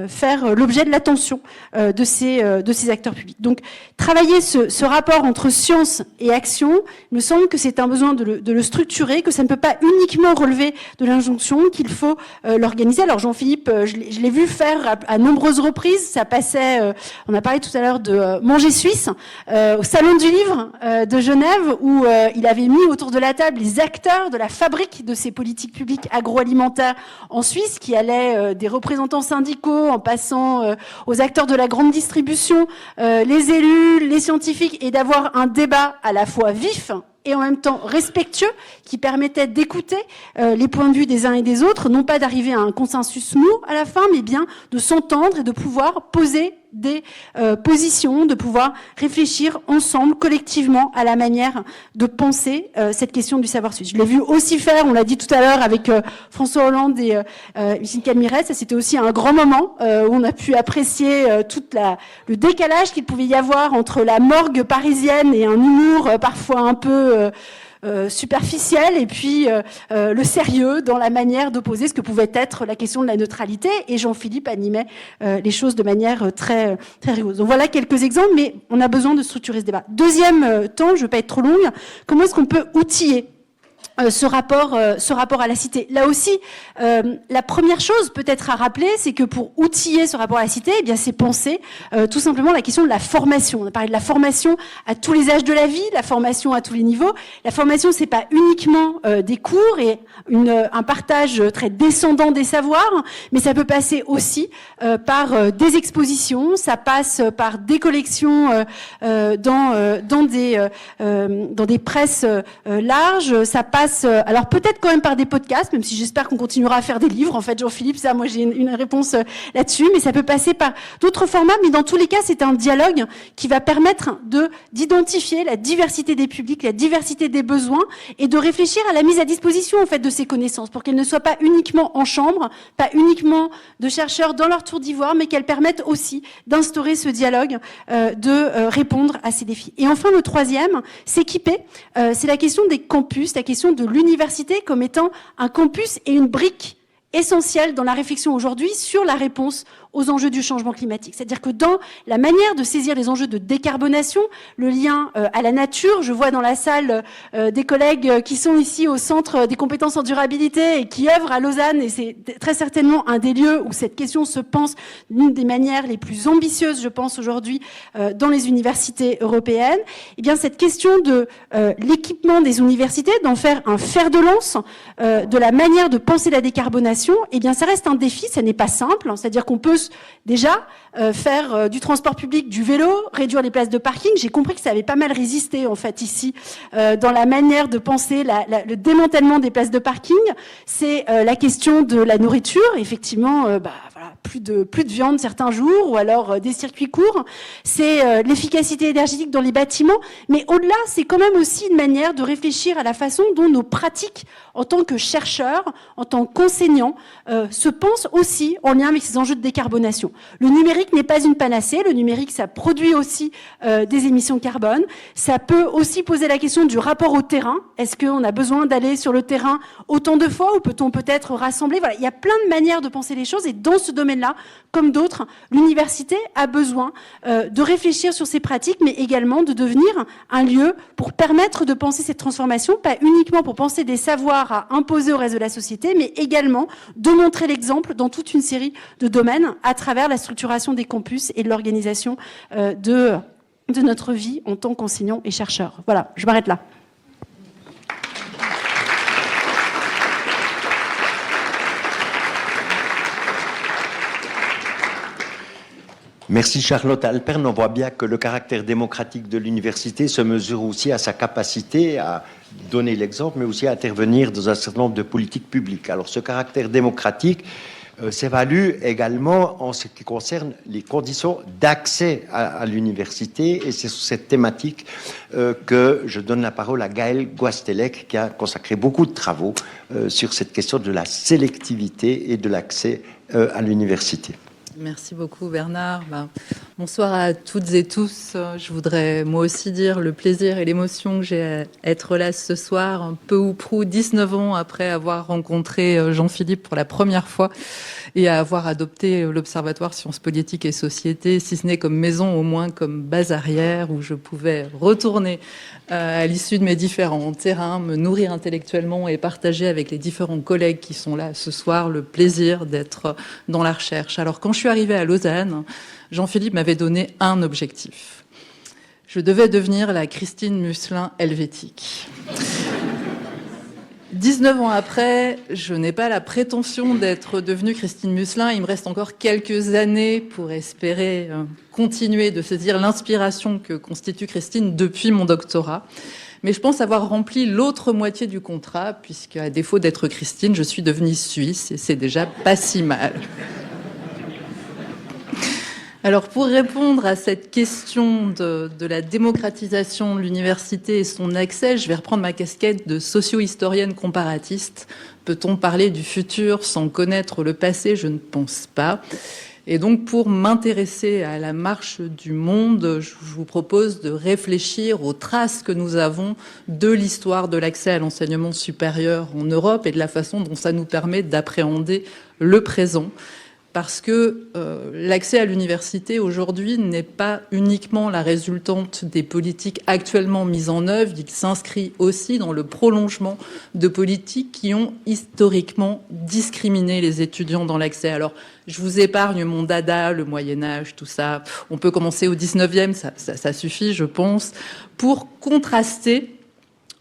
faire l'objet de l'attention de ces acteurs publics. Donc, travailler ce rapport entre science et action, il me semble que c'est un besoin de le structurer, que ça ne peut pas uniquement relever de l'injonction, qu'il faut l'organiser. Alors, Jean-Philippe, je l'ai vu faire à nombreuses reprises. Ça passait, on a parlé tout à l'heure de Manger Suisse, au Salon du Livre de Genève, où il avait mis autour de la table les acteurs de la fabrique de ces politiques publiques agroalimentaires en Suisse, qui allaient des représentants syndicaux en passant aux acteurs de la grande distribution, les élus, les scientifiques, et d'avoir un débat à la fois vif et en même temps respectueux, qui permettait d'écouter les points de vue des uns et des autres, non pas d'arriver à un consensus mou à la fin, mais bien de s'entendre et de pouvoir poser des positions, de pouvoir réfléchir ensemble, collectivement, à la manière de penser cette question du savoir suisse. Je l'ai vu aussi faire, on l'a dit tout à l'heure, avec François Hollande et Michel Camiret. Ça, c'était aussi un grand moment où on a pu apprécier le décalage qu'il pouvait y avoir entre la morgue parisienne et un humour parfois un peu superficiel, et puis le sérieux dans la manière d'opposer ce que pouvait être la question de la neutralité, et Jean-Philippe animait les choses de manière très rigoureuse. Donc voilà quelques exemples, mais on a besoin de structurer ce débat. Deuxième temps, je ne veux pas être trop longue, comment est-ce qu'on peut outiller ce rapport à la cité. Là aussi, la première chose peut-être à rappeler, c'est que pour outiller ce rapport à la cité, eh bien, c'est penser tout simplement la question de la formation. On a parlé de la formation à tous les âges de la vie, la formation à tous les niveaux. La formation, c'est pas uniquement des cours et un partage très descendant des savoirs, mais ça peut passer aussi par des expositions, ça passe par des collections dans des presses larges, ça passe alors peut-être quand même par des podcasts, même si j'espère qu'on continuera à faire des livres. En fait, Jean-Philippe, ça, moi j'ai une réponse là-dessus, mais ça peut passer par d'autres formats. Mais dans tous les cas, c'est un dialogue qui va permettre d'identifier la diversité des publics, la diversité des besoins, et de réfléchir à la mise à disposition en fait de ces connaissances, pour qu'elles ne soient pas uniquement en chambre, pas uniquement de chercheurs dans leur tour d'ivoire, mais qu'elles permettent aussi d'instaurer ce dialogue, de répondre à ces défis. Et enfin, le troisième, s'équiper, c'est la question des campus, la question de l'université comme étant un campus et une brique essentielle dans la réflexion aujourd'hui sur la réponse aux enjeux du changement climatique. C'est-à-dire que dans la manière de saisir les enjeux de décarbonation, le lien à la nature, je vois dans la salle des collègues qui sont ici au Centre des compétences en durabilité et qui œuvrent à Lausanne, et c'est très certainement un des lieux où cette question se pense d'une des manières les plus ambitieuses, je pense, aujourd'hui dans les universités européennes. Eh bien, cette question de l'équipement des universités, d'en faire un fer de lance de la manière de penser la décarbonation, eh bien, ça reste un défi, ça n'est pas simple, hein, c'est-à-dire qu'on peut déjà faire du transport public, du vélo, réduire les places de parking. J'ai compris que ça avait pas mal résisté en fait ici dans la manière de penser le démantèlement des places de parking. C'est la question de la nourriture, effectivement, voilà, plus de viande certains jours, ou alors des circuits courts. C'est l'efficacité énergétique dans les bâtiments, mais au-delà, c'est quand même aussi une manière de réfléchir à la façon dont nos pratiques en tant que chercheurs, en tant qu'enseignants, se pensent aussi en lien avec ces enjeux de décarbonation. Le numérique n'est pas une panacée. Le numérique, ça produit aussi des émissions de carbone. Ça peut aussi poser la question du rapport au terrain. Est-ce qu'on a besoin d'aller sur le terrain autant de fois, ou peut-on peut-être rassembler? Voilà, il y a plein de manières de penser les choses, et dans ce domaine-là, comme d'autres, l'université a besoin de réfléchir sur ces pratiques, mais également de devenir un lieu pour permettre de penser cette transformation, pas uniquement pour penser des savoirs à imposer au reste de la société, mais également de montrer l'exemple dans toute une série de domaines à travers la structuration des campus et de l'organisation de notre vie en tant qu'enseignants et chercheurs. Voilà, je m'arrête là. Merci Charlotte Alpern. On voit bien que le caractère démocratique de l'université se mesure aussi à sa capacité à donner l'exemple, mais aussi à intervenir dans un certain nombre de politiques publiques. Alors ce caractère démocratique s'évalue également en ce qui concerne les conditions d'accès à l'université, et c'est sur cette thématique que je donne la parole à Gaëlle Guastelec, qui a consacré beaucoup de travaux sur cette question de la sélectivité et de l'accès à l'université. Merci beaucoup Bernard. Bonsoir à toutes et tous. Je voudrais moi aussi dire le plaisir et l'émotion que j'ai à être là ce soir, un peu ou prou 19 ans après avoir rencontré Jean-Philippe pour la première fois et à avoir adopté l'Observatoire Sciences Politiques et Société, si ce n'est comme maison, au moins comme base arrière où je pouvais retourner à l'issue de mes différents terrains, me nourrir intellectuellement et partager avec les différents collègues qui sont là ce soir le plaisir d'être dans la recherche. Alors quand je suis arrivée à Lausanne, Jean-Philippe m'avait donné un objectif. Je devais devenir la Christine Musselin helvétique. 19 ans après, je n'ai pas la prétention d'être devenue Christine Musselin. Il me reste encore quelques années pour espérer continuer de saisir l'inspiration que constitue Christine depuis mon doctorat. Mais je pense avoir rempli l'autre moitié du contrat, puisque à défaut d'être Christine, je suis devenue suisse et c'est déjà pas si mal. Alors, pour répondre à cette question de la démocratisation de l'université et son accès, je vais reprendre ma casquette de socio-historienne comparatiste. Peut-on parler du futur sans connaître le passé? Je ne pense pas. Et donc, pour m'intéresser à la marche du monde, je vous propose de réfléchir aux traces que nous avons de l'histoire de l'accès à l'enseignement supérieur en Europe et de la façon dont ça nous permet d'appréhender le présent. Parce que l'accès à l'université aujourd'hui n'est pas uniquement la résultante des politiques actuellement mises en œuvre, il s'inscrit aussi dans le prolongement de politiques qui ont historiquement discriminé les étudiants dans l'accès. Alors, je vous épargne mon dada, le Moyen-Âge, tout ça. On peut commencer au 19e, ça suffit, je pense, pour contraster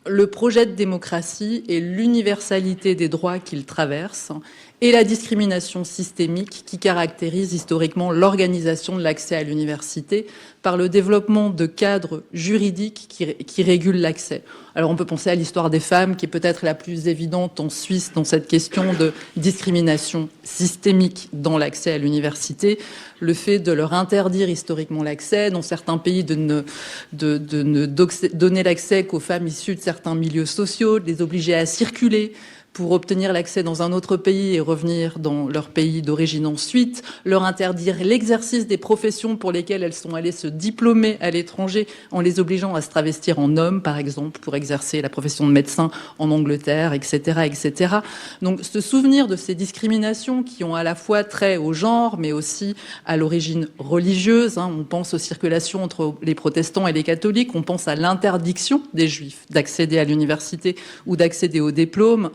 le projet de démocratie et l'universalité des droits qu'il traverse et la discrimination systémique qui caractérise historiquement l'organisation de l'accès à l'université par le développement de cadres juridiques qui régulent l'accès. Alors on peut penser à l'histoire des femmes qui est peut-être la plus évidente en Suisse dans cette question de discrimination systémique dans l'accès à l'université, le fait de leur interdire historiquement l'accès, dans certains pays de ne donner l'accès qu'aux femmes issues de certains milieux sociaux, de les obliger à circuler pour obtenir l'accès dans un autre pays et revenir dans leur pays d'origine ensuite, leur interdire l'exercice des professions pour lesquelles elles sont allées se diplômer à l'étranger en les obligeant à se travestir en hommes, par exemple, pour exercer la profession de médecin en Angleterre, etc., etc. Donc, ce souvenir de ces discriminations qui ont à la fois trait au genre, mais aussi à l'origine religieuse, on pense aux circulations entre les protestants et les catholiques, on pense à l'interdiction des juifs d'accéder à l'université ou d'accéder au diplôme,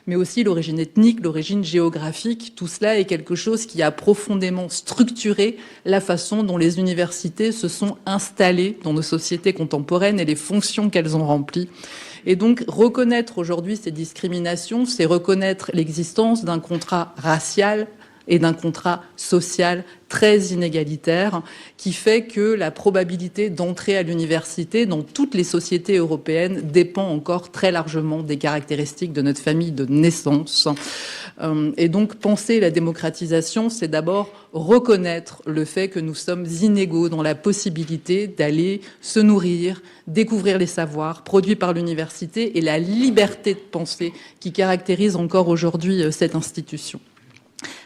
mais aussi l'origine ethnique, l'origine géographique. Tout cela est quelque chose qui a profondément structuré la façon dont les universités se sont installées dans nos sociétés contemporaines et les fonctions qu'elles ont remplies. Et donc, reconnaître aujourd'hui ces discriminations, c'est reconnaître l'existence d'un contrat racial et d'un contrat social très inégalitaire qui fait que la probabilité d'entrer à l'université dans toutes les sociétés européennes dépend encore très largement des caractéristiques de notre famille de naissance. Et donc, penser la démocratisation, c'est d'abord reconnaître le fait que nous sommes inégaux dans la possibilité d'aller se nourrir, découvrir les savoirs produits par l'université et la liberté de penser qui caractérise encore aujourd'hui cette institution.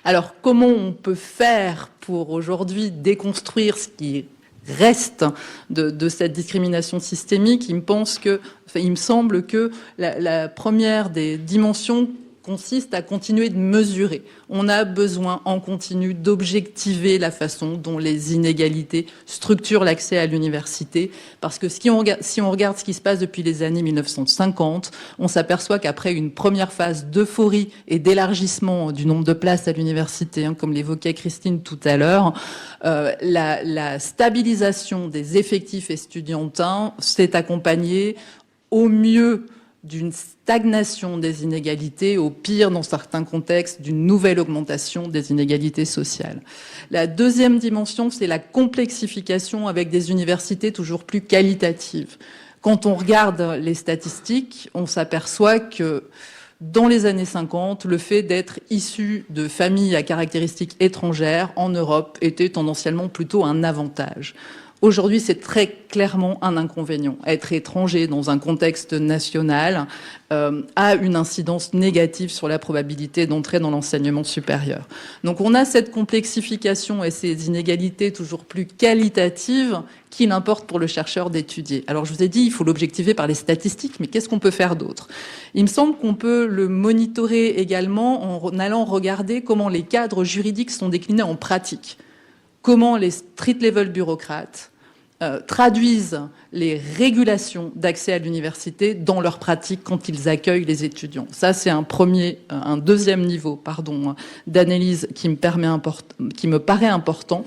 Alors, comment on peut faire pour aujourd'hui déconstruire ce qui reste de cette discrimination systémique? Il me semble que la première des dimensions consiste à continuer de mesurer. On a besoin en continu d'objectiver la façon dont les inégalités structurent l'accès à l'université, parce que si on regarde ce qui se passe depuis les années 1950, on s'aperçoit qu'après une première phase d'euphorie et d'élargissement du nombre de places à l'université, comme l'évoquait Christine tout à l'heure, la stabilisation des effectifs estudiantins s'est accompagnée au mieux d'une stagnation des inégalités, au pire, dans certains contextes, d'une nouvelle augmentation des inégalités sociales. La deuxième dimension, c'est la complexification avec des universités toujours plus qualitatives. Quand on regarde les statistiques, on s'aperçoit que dans les années 50, le fait d'être issu de familles à caractéristiques étrangères en Europe était tendanciellement plutôt un avantage. Aujourd'hui, c'est très clairement un inconvénient. Être étranger dans un contexte national a une incidence négative sur la probabilité d'entrer dans l'enseignement supérieur. Donc on a cette complexification et ces inégalités toujours plus qualitatives qu'il importe pour le chercheur d'étudier. Alors je vous ai dit, il faut l'objectiver par les statistiques, mais qu'est-ce qu'on peut faire d'autre? Il me semble qu'on peut le monitorer également en allant regarder comment les cadres juridiques sont déclinés en pratique. Comment les street-level bureaucrates traduisent les régulations d'accès à l'université dans leur pratique quand ils accueillent les étudiants. Ça, c'est un deuxième niveau, d'analyse qui me paraît important.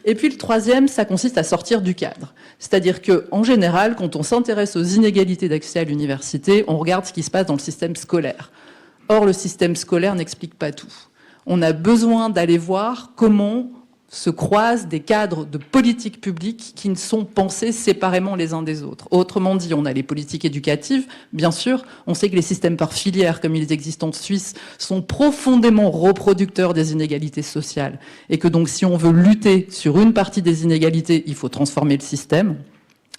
Et puis le troisième, ça consiste à sortir du cadre. C'est-à-dire que, en général, quand on s'intéresse aux inégalités d'accès à l'université, on regarde ce qui se passe dans le système scolaire. Or, le système scolaire n'explique pas tout. On a besoin d'aller voir comment se croisent des cadres de politiques publiques qui ne sont pensés séparément les uns des autres. Autrement dit, on a les politiques éducatives, bien sûr. On sait que les systèmes par filière, comme ils existent en Suisse, sont profondément reproducteurs des inégalités sociales. Et que donc, si on veut lutter sur une partie des inégalités, il faut transformer le système.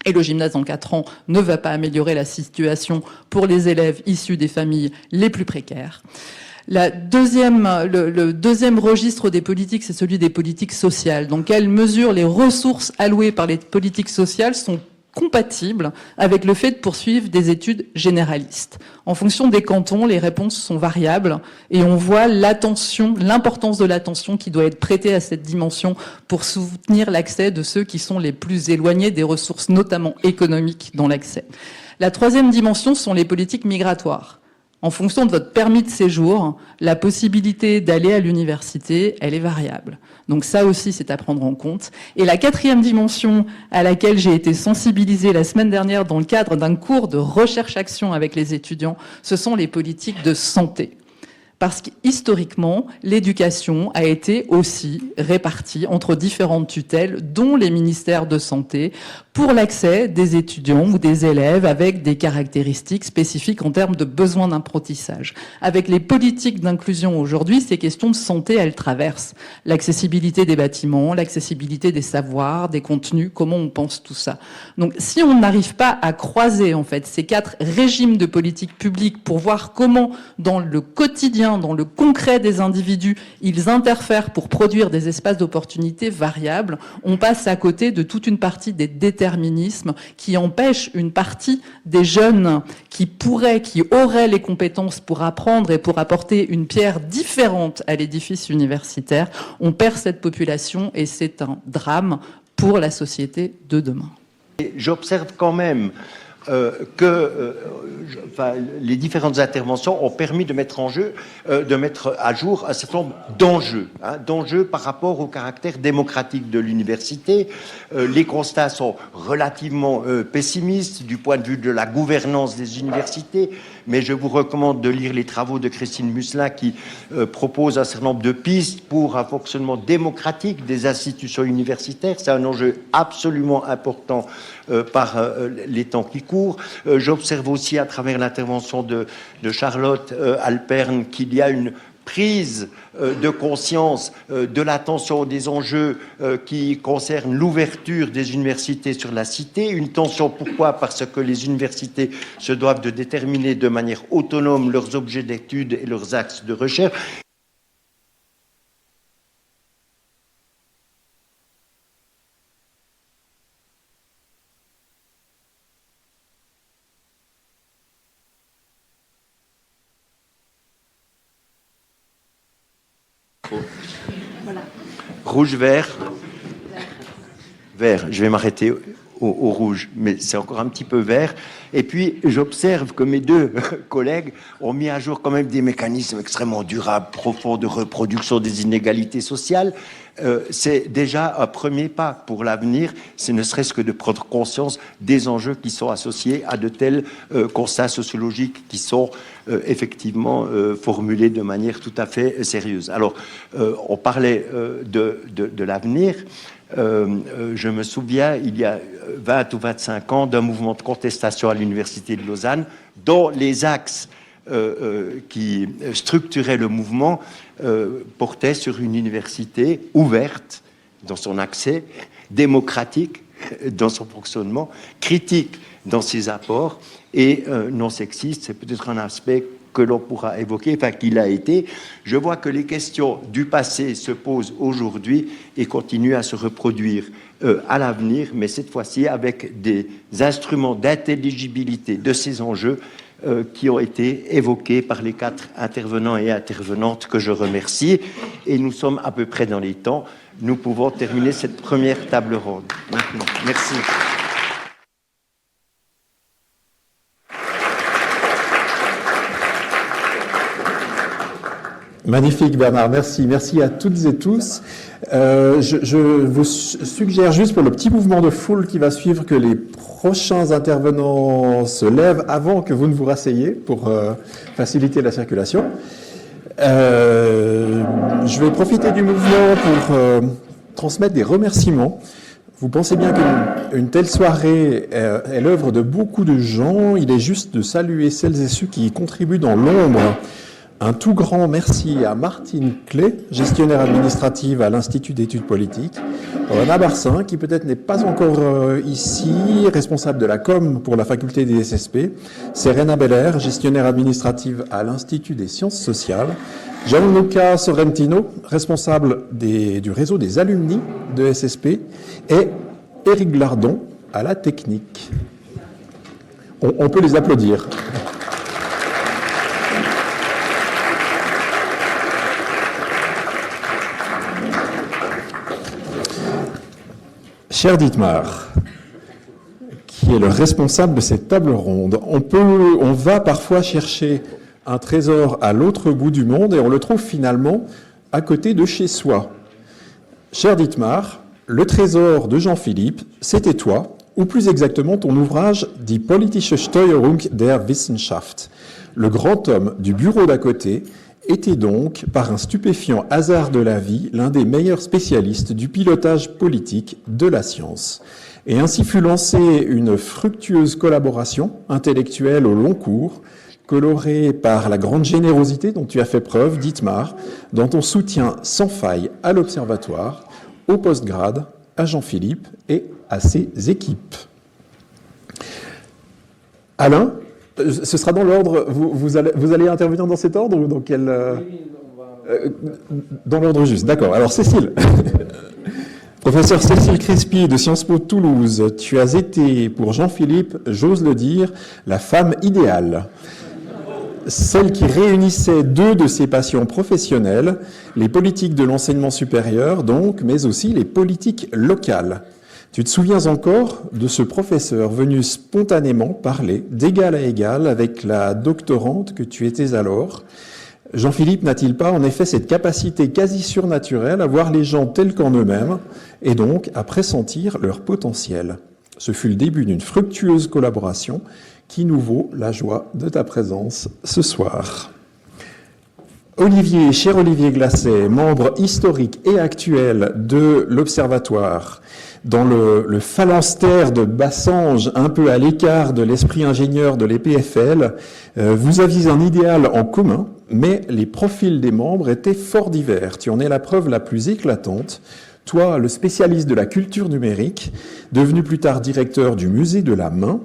Et le gymnase en 4 ans ne va pas améliorer la situation pour les élèves issus des familles les plus précaires. Le deuxième registre des politiques, c'est celui des politiques sociales. Dans quelle mesure les ressources allouées par les politiques sociales sont compatibles avec le fait de poursuivre des études généralistes. En fonction des cantons, les réponses sont variables et on voit l'importance de l'attention qui doit être prêtée à cette dimension pour soutenir l'accès de ceux qui sont les plus éloignés des ressources, notamment économiques, dans l'accès. La troisième dimension sont les politiques migratoires. En fonction de votre permis de séjour, la possibilité d'aller à l'université, elle est variable. Donc ça aussi, c'est à prendre en compte. Et la quatrième dimension à laquelle j'ai été sensibilisée la semaine dernière dans le cadre d'un cours de recherche-action avec les étudiants, ce sont les politiques de santé. Parce qu'historiquement, l'éducation a été aussi répartie entre différentes tutelles, dont les ministères de santé, pour l'accès des étudiants ou des élèves avec des caractéristiques spécifiques en termes de besoins d'apprentissage. Avec les politiques d'inclusion aujourd'hui, ces questions de santé, elles traversent l'accessibilité des bâtiments, l'accessibilité des savoirs, des contenus, comment on pense tout ça. Donc, si on n'arrive pas à croiser, en fait, ces 4 régimes de politique publique pour voir comment, dans le quotidien, dans le concret des individus, ils interfèrent pour produire des espaces d'opportunité variables, on passe à côté de toute une partie des déterminismes qui empêchent une partie des jeunes qui auraient les compétences pour apprendre et pour apporter une pierre différente à l'édifice universitaire. On perd cette population et c'est un drame pour la société de demain. J'observe quand même les différentes interventions ont permis de mettre à jour un certain nombre d'enjeux par rapport au caractère démocratique de l'université. Les constats sont relativement pessimistes du point de vue de la gouvernance des universités, mais je vous recommande de lire les travaux de Christine Musselin qui propose un certain nombre de pistes pour un fonctionnement démocratique des institutions universitaires. C'est un enjeu absolument important par les temps qui courent. J'observe aussi à travers l'intervention de Charlotte Alperne qu'il y a une prise de conscience de l'attention des enjeux qui concernent l'ouverture des universités sur la cité. Une tension, pourquoi? Parce que les universités se doivent de déterminer de manière autonome leurs objets d'études et leurs axes de recherche. Voilà. Rouge, vert. Vert. Je vais m'arrêter au rouge, mais c'est encore un petit peu vert. Et puis, j'observe que mes 2 collègues ont mis à jour quand même des mécanismes extrêmement durables, profonds de reproduction des inégalités sociales. C'est déjà un premier pas pour l'avenir, c'est ne serait-ce que de prendre conscience des enjeux qui sont associés à de tels constats sociologiques qui sont effectivement formulés de manière tout à fait sérieuse. Alors, on parlait de l'avenir. Je me souviens, il y a 20 ou 25 ans, d'un mouvement de contestation à l'Université de Lausanne, dont les axes qui structuraient le mouvement portaient sur une université ouverte dans son accès, démocratique, dans son fonctionnement, critique dans ses apports et non sexiste. C'est peut-être un aspect que l'on pourra évoquer, enfin qu'il a été. Je vois que les questions du passé se posent aujourd'hui et continuent à se reproduire à l'avenir, mais cette fois-ci avec des instruments d'intelligibilité de ces enjeux qui ont été évoqués par les 4 intervenants et intervenantes que je remercie. Et nous sommes à peu près dans les temps. Nous pouvons terminer cette première table ronde maintenant. Merci. Magnifique Bernard, merci. Merci à toutes et tous. Je vous suggère juste pour le petit mouvement de foule qui va suivre que les prochains intervenants se lèvent avant que vous ne vous rasseyez pour faciliter la circulation. Je vais profiter du mouvement pour transmettre des remerciements. Vous pensez bien qu'une telle soirée est l'œuvre de beaucoup de gens. Il est juste de saluer celles et ceux qui y contribuent dans l'ombre. Un tout grand merci à Martine Clé, gestionnaire administrative à l'Institut d'études politiques, Rona Barsin, qui peut-être n'est pas encore ici, responsable de la com pour la faculté des SSP, Serena Beller, gestionnaire administrative à l'Institut des sciences sociales, Gianluca Sorrentino, responsable du réseau des alumni de SSP, et Éric Glardon à la technique. On peut les applaudir. Cher Dietmar, qui est le responsable de cette table ronde, on va parfois chercher un trésor à l'autre bout du monde et on le trouve finalement à côté de chez soi. Cher Dietmar, le trésor de Jean-Philippe, c'était toi, ou plus exactement ton ouvrage Die politische Steuerung der Wissenschaft. Le grand homme du bureau d'à côté était donc, par un stupéfiant hasard de la vie, l'un des meilleurs spécialistes du pilotage politique de la science. Et ainsi fut lancée une fructueuse collaboration intellectuelle au long cours, colorée par la grande générosité dont tu as fait preuve, Dietmar, dans ton soutien sans faille à l'Observatoire, au postgrad, à Jean-Philippe et à ses équipes. Alain, ce sera dans l'ordre, vous allez intervenir dans cet ordre ou dans quel... dans l'ordre juste, d'accord. Alors Cécile, professeur Cécile Crespi de Sciences Po Toulouse, tu as été pour Jean-Philippe, j'ose le dire, la femme idéale. Celle qui réunissait 2 de ses passions professionnelles, les politiques de l'enseignement supérieur donc, mais aussi les politiques locales. Tu te souviens encore de ce professeur venu spontanément parler d'égal à égal avec la doctorante que tu étais alors. Jean-Philippe n'a-t-il pas en effet cette capacité quasi surnaturelle à voir les gens tels qu'en eux-mêmes et donc à pressentir leur potentiel? Ce fut le début d'une fructueuse collaboration qui nous vaut la joie de ta présence ce soir. Olivier, cher Olivier Glacet, membre historique et actuel de l'Observatoire, dans le phalanstère de Bassange, un peu à l'écart de l'esprit ingénieur de l'EPFL, vous aviez un idéal en commun, mais les profils des membres étaient fort divers. Tu en es la preuve la plus éclatante. Toi, le spécialiste de la culture numérique, devenu plus tard directeur du musée de la main,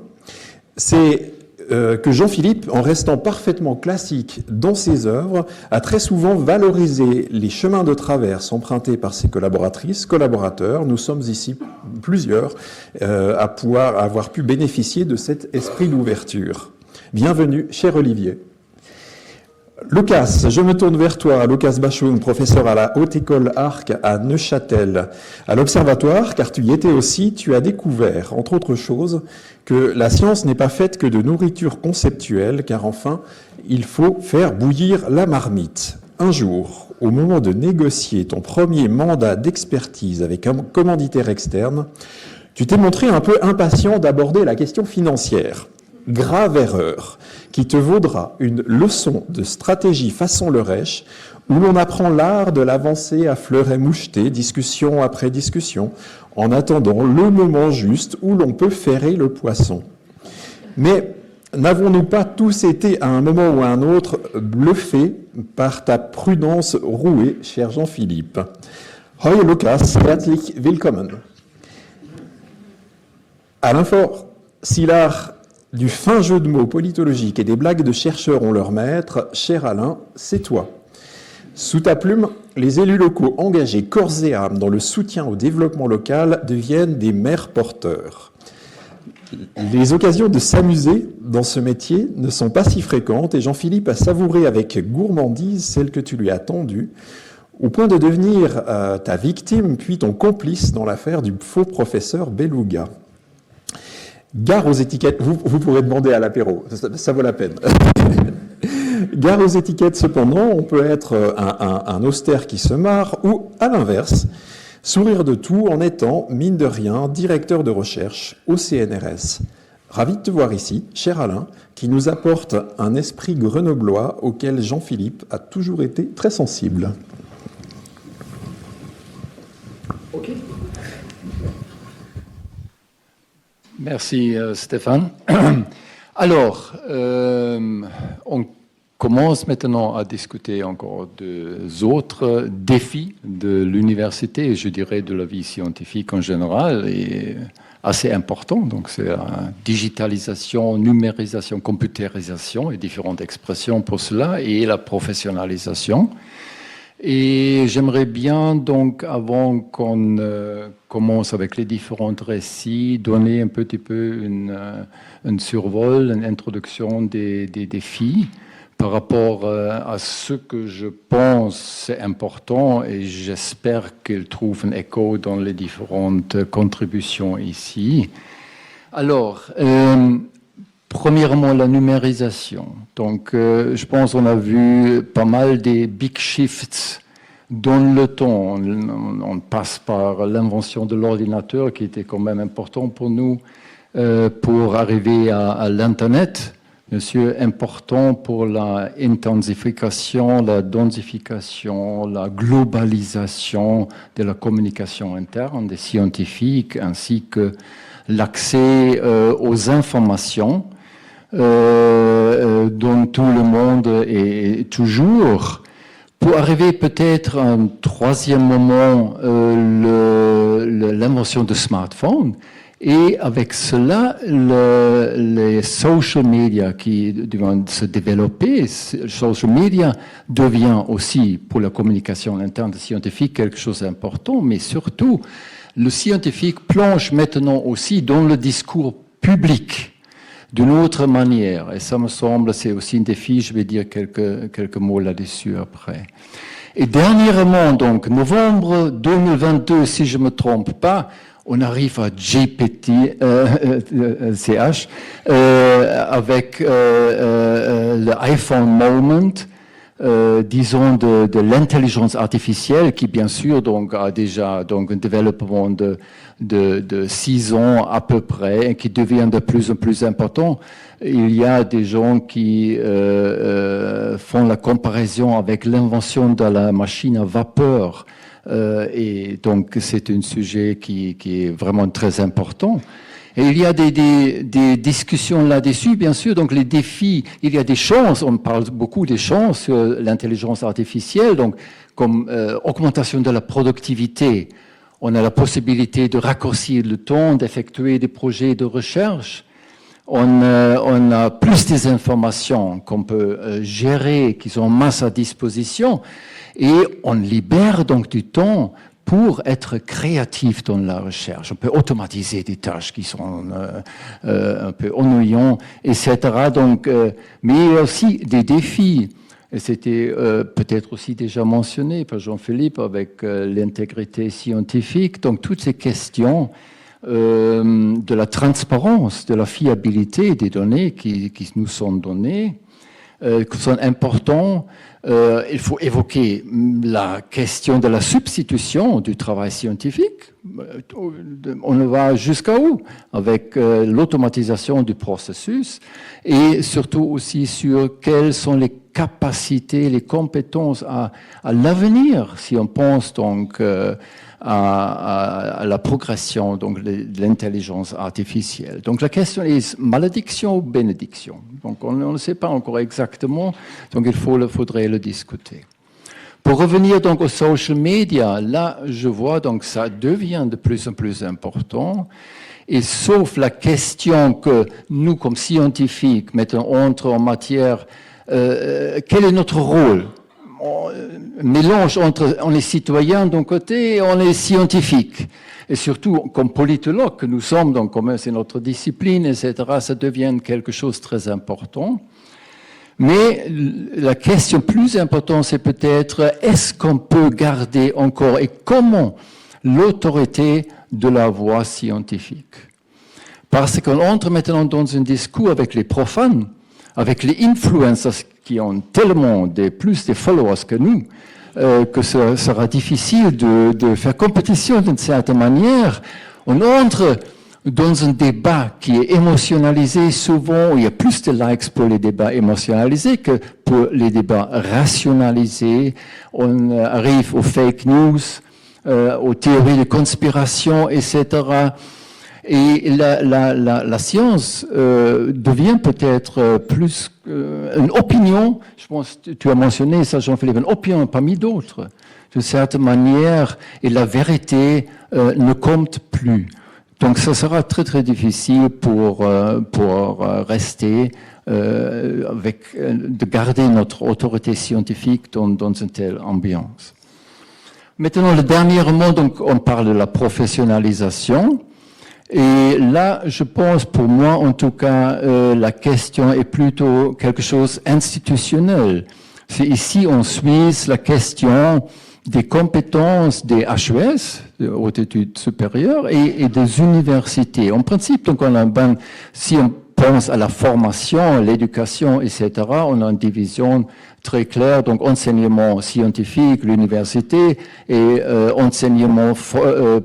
c'est que Jean-Philippe, en restant parfaitement classique dans ses œuvres, a très souvent valorisé les chemins de traverse empruntés par ses collaboratrices, collaborateurs. Nous sommes ici plusieurs à pouvoir avoir pu bénéficier de cet esprit d'ouverture. Bienvenue, cher Olivier. Lucas, je me tourne vers toi, Lucas Bachoun, professeur à la Haute École Arc à Neuchâtel. À l'Observatoire, car tu y étais aussi, tu as découvert, entre autres choses, que la science n'est pas faite que de nourriture conceptuelle, car enfin, il faut faire bouillir la marmite. Un jour, au moment de négocier ton premier mandat d'expertise avec un commanditaire externe, tu t'es montré un peu impatient d'aborder la question financière. Grave erreur, qui te vaudra une leçon de stratégie façon Lerèche, où l'on apprend l'art de l'avancée à fleuret moucheté, discussion après discussion, en attendant le moment juste où l'on peut ferrer le poisson. Mais n'avons-nous pas tous été à un moment ou à un autre bluffés par ta prudence rouée, cher Jean-Philippe? Hoi Lucas, herzlich willkommen. Alain Faure, si l'art du fin jeu de mots politologique et des blagues de chercheurs ont leur maître, cher Alain, c'est toi. Sous ta plume, les élus locaux engagés corps et âme dans le soutien au développement local deviennent des maires porteurs. Les occasions de s'amuser dans ce métier ne sont pas si fréquentes et Jean-Philippe a savouré avec gourmandise celle que tu lui as tendue, au point de devenir ta victime puis ton complice dans l'affaire du faux professeur Beluga. Gare aux étiquettes, vous pourrez demander à l'apéro, ça vaut la peine. Gare aux étiquettes, cependant, on peut être un austère qui se marre ou, à l'inverse, sourire de tout en étant, mine de rien, directeur de recherche au CNRS. Ravi de te voir ici, cher Alain, qui nous apporte un esprit grenoblois auquel Jean-Philippe a toujours été très sensible. Ok. Merci Stéphane. Alors, on commence maintenant à discuter encore des autres défis de l'université, et je dirais de la vie scientifique en général, et assez important. Donc c'est la digitalisation, numérisation, computérisation, et différentes expressions pour cela, et la professionnalisation. Et j'aimerais bien, donc, avant qu'on commence avec les différents récits, donner un petit peu un survol, une introduction des défis par rapport à ce que je pense c'est important, et j'espère qu'il trouve un écho dans les différentes contributions ici. Alors, premièrement, la numérisation. Donc, je pense qu'on a vu pas mal des big shifts dans le temps. On passe par l'invention de l'ordinateur, qui était quand même important pour nous, pour arriver à l'Internet. Bien sûr, important pour la intensification, la densification, la globalisation de la communication interne des scientifiques, ainsi que l'accès aux informations dont tout le monde est toujours. Pour arriver peut-être à un troisième moment, l'invention de smartphones, et avec cela, les social media qui doivent se développer. Social media devient aussi, pour la communication interne des scientifiques, quelque chose d'important, mais surtout, le scientifique plonge maintenant aussi dans le discours public d'une autre manière. Et ça me semble, c'est aussi un défi, je vais dire quelques mots là-dessus après. Et dernièrement, donc, novembre 2022, si je ne me trompe pas, on arrive à GPT-CH avec le iPhone Moment, disons de l'intelligence artificielle qui bien sûr donc a déjà donc un développement de 6 ans à peu près et qui devient de plus en plus important. Il y a des gens qui font la comparaison avec l'invention de la machine à vapeur. Et donc c'est un sujet qui est vraiment très important. Et il y a des discussions là-dessus, bien sûr. Donc les défis, il y a des chances, on parle beaucoup des chances sur l'intelligence artificielle, donc comme augmentation de la productivité. On a la possibilité de raccourcir le temps, d'effectuer des projets de recherche. On a plus des informations qu'on peut gérer, qui sont en masse à disposition. Et on libère donc du temps pour être créatif dans la recherche. On peut automatiser des tâches qui sont un peu ennuyantes, etc. Donc, mais il y a aussi des défis. Et c'était peut-être aussi déjà mentionné par Jean-Philippe avec l'intégrité scientifique. Donc, toutes ces questions de la transparence, de la fiabilité des données qui nous sont données, qui sont importants. Il faut évoquer la question de la substitution du travail scientifique. On va jusqu'à où avec l'automatisation du processus et surtout aussi sur quelles sont les capacités, les compétences à l'avenir si on pense donc à la progression donc de l'intelligence artificielle. Donc la question est malédiction ou bénédiction. Donc on ne sait pas encore exactement, donc il faudrait le discuter. Pour revenir donc aux social media, là je vois donc ça devient de plus en plus important Et sauf la question que nous, comme scientifiques, mettons en matière, quel est notre rôle? On mélange entre, on est citoyen d'un côté et on est scientifique. Et surtout, comme politologue que nous sommes, donc comme c'est notre discipline, etc., ça devient quelque chose de très important. Mais la question plus importante, c'est peut-être, est-ce qu'on peut garder encore et comment l'autorité de la voix scientifique? Parce qu'on entre maintenant dans un discours avec les profanes, avec les influencers qui ont tellement plus de followers que nous, que ce sera difficile de faire compétition d'une certaine manière. On entre dans un débat qui est émotionnalisé souvent, il y a plus de likes pour les débats émotionnalisés que pour les débats rationalisés. On arrive aux fake news, aux théories de conspiration, etc. Et la science devient peut-être plus une opinion, je pense que tu as mentionné ça, Jean-Philippe, une opinion parmi d'autres, d'une certaine manière, et la vérité ne compte plus. Donc ça sera très très difficile pour rester de garder notre autorité scientifique dans une telle ambiance. Maintenant, le dernier mot, donc on parle de la professionnalisation. Et là, je pense, pour moi, en tout cas, la question est plutôt quelque chose d'institutionnel. C'est ici, en Suisse, la question des compétences des HES, des hautes études supérieures, et des universités. En principe, donc, si on pense à la formation, l'éducation, etc., on a une division très claire, donc enseignement scientifique, l'université, et enseignement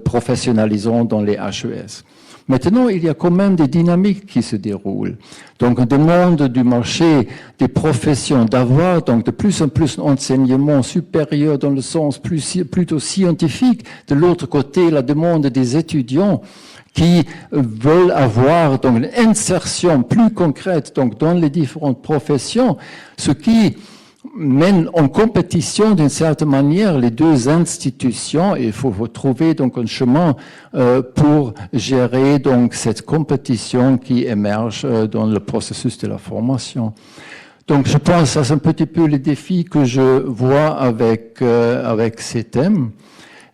professionnalisant dans les HES. Maintenant, il y a quand même des dynamiques qui se déroulent. Donc, on demande du marché, des professions, d'avoir donc de plus en plus d'enseignement supérieur dans le sens plutôt scientifique. De l'autre côté, la demande des étudiants qui veulent avoir donc une insertion plus concrète donc dans les différentes professions, ce qui mène en compétition d'une certaine manière les deux institutions, et il faut trouver donc un chemin pour gérer donc cette compétition qui émerge dans le processus de la formation. Donc je pense que c'est un petit peu les défis que je vois avec ces thèmes.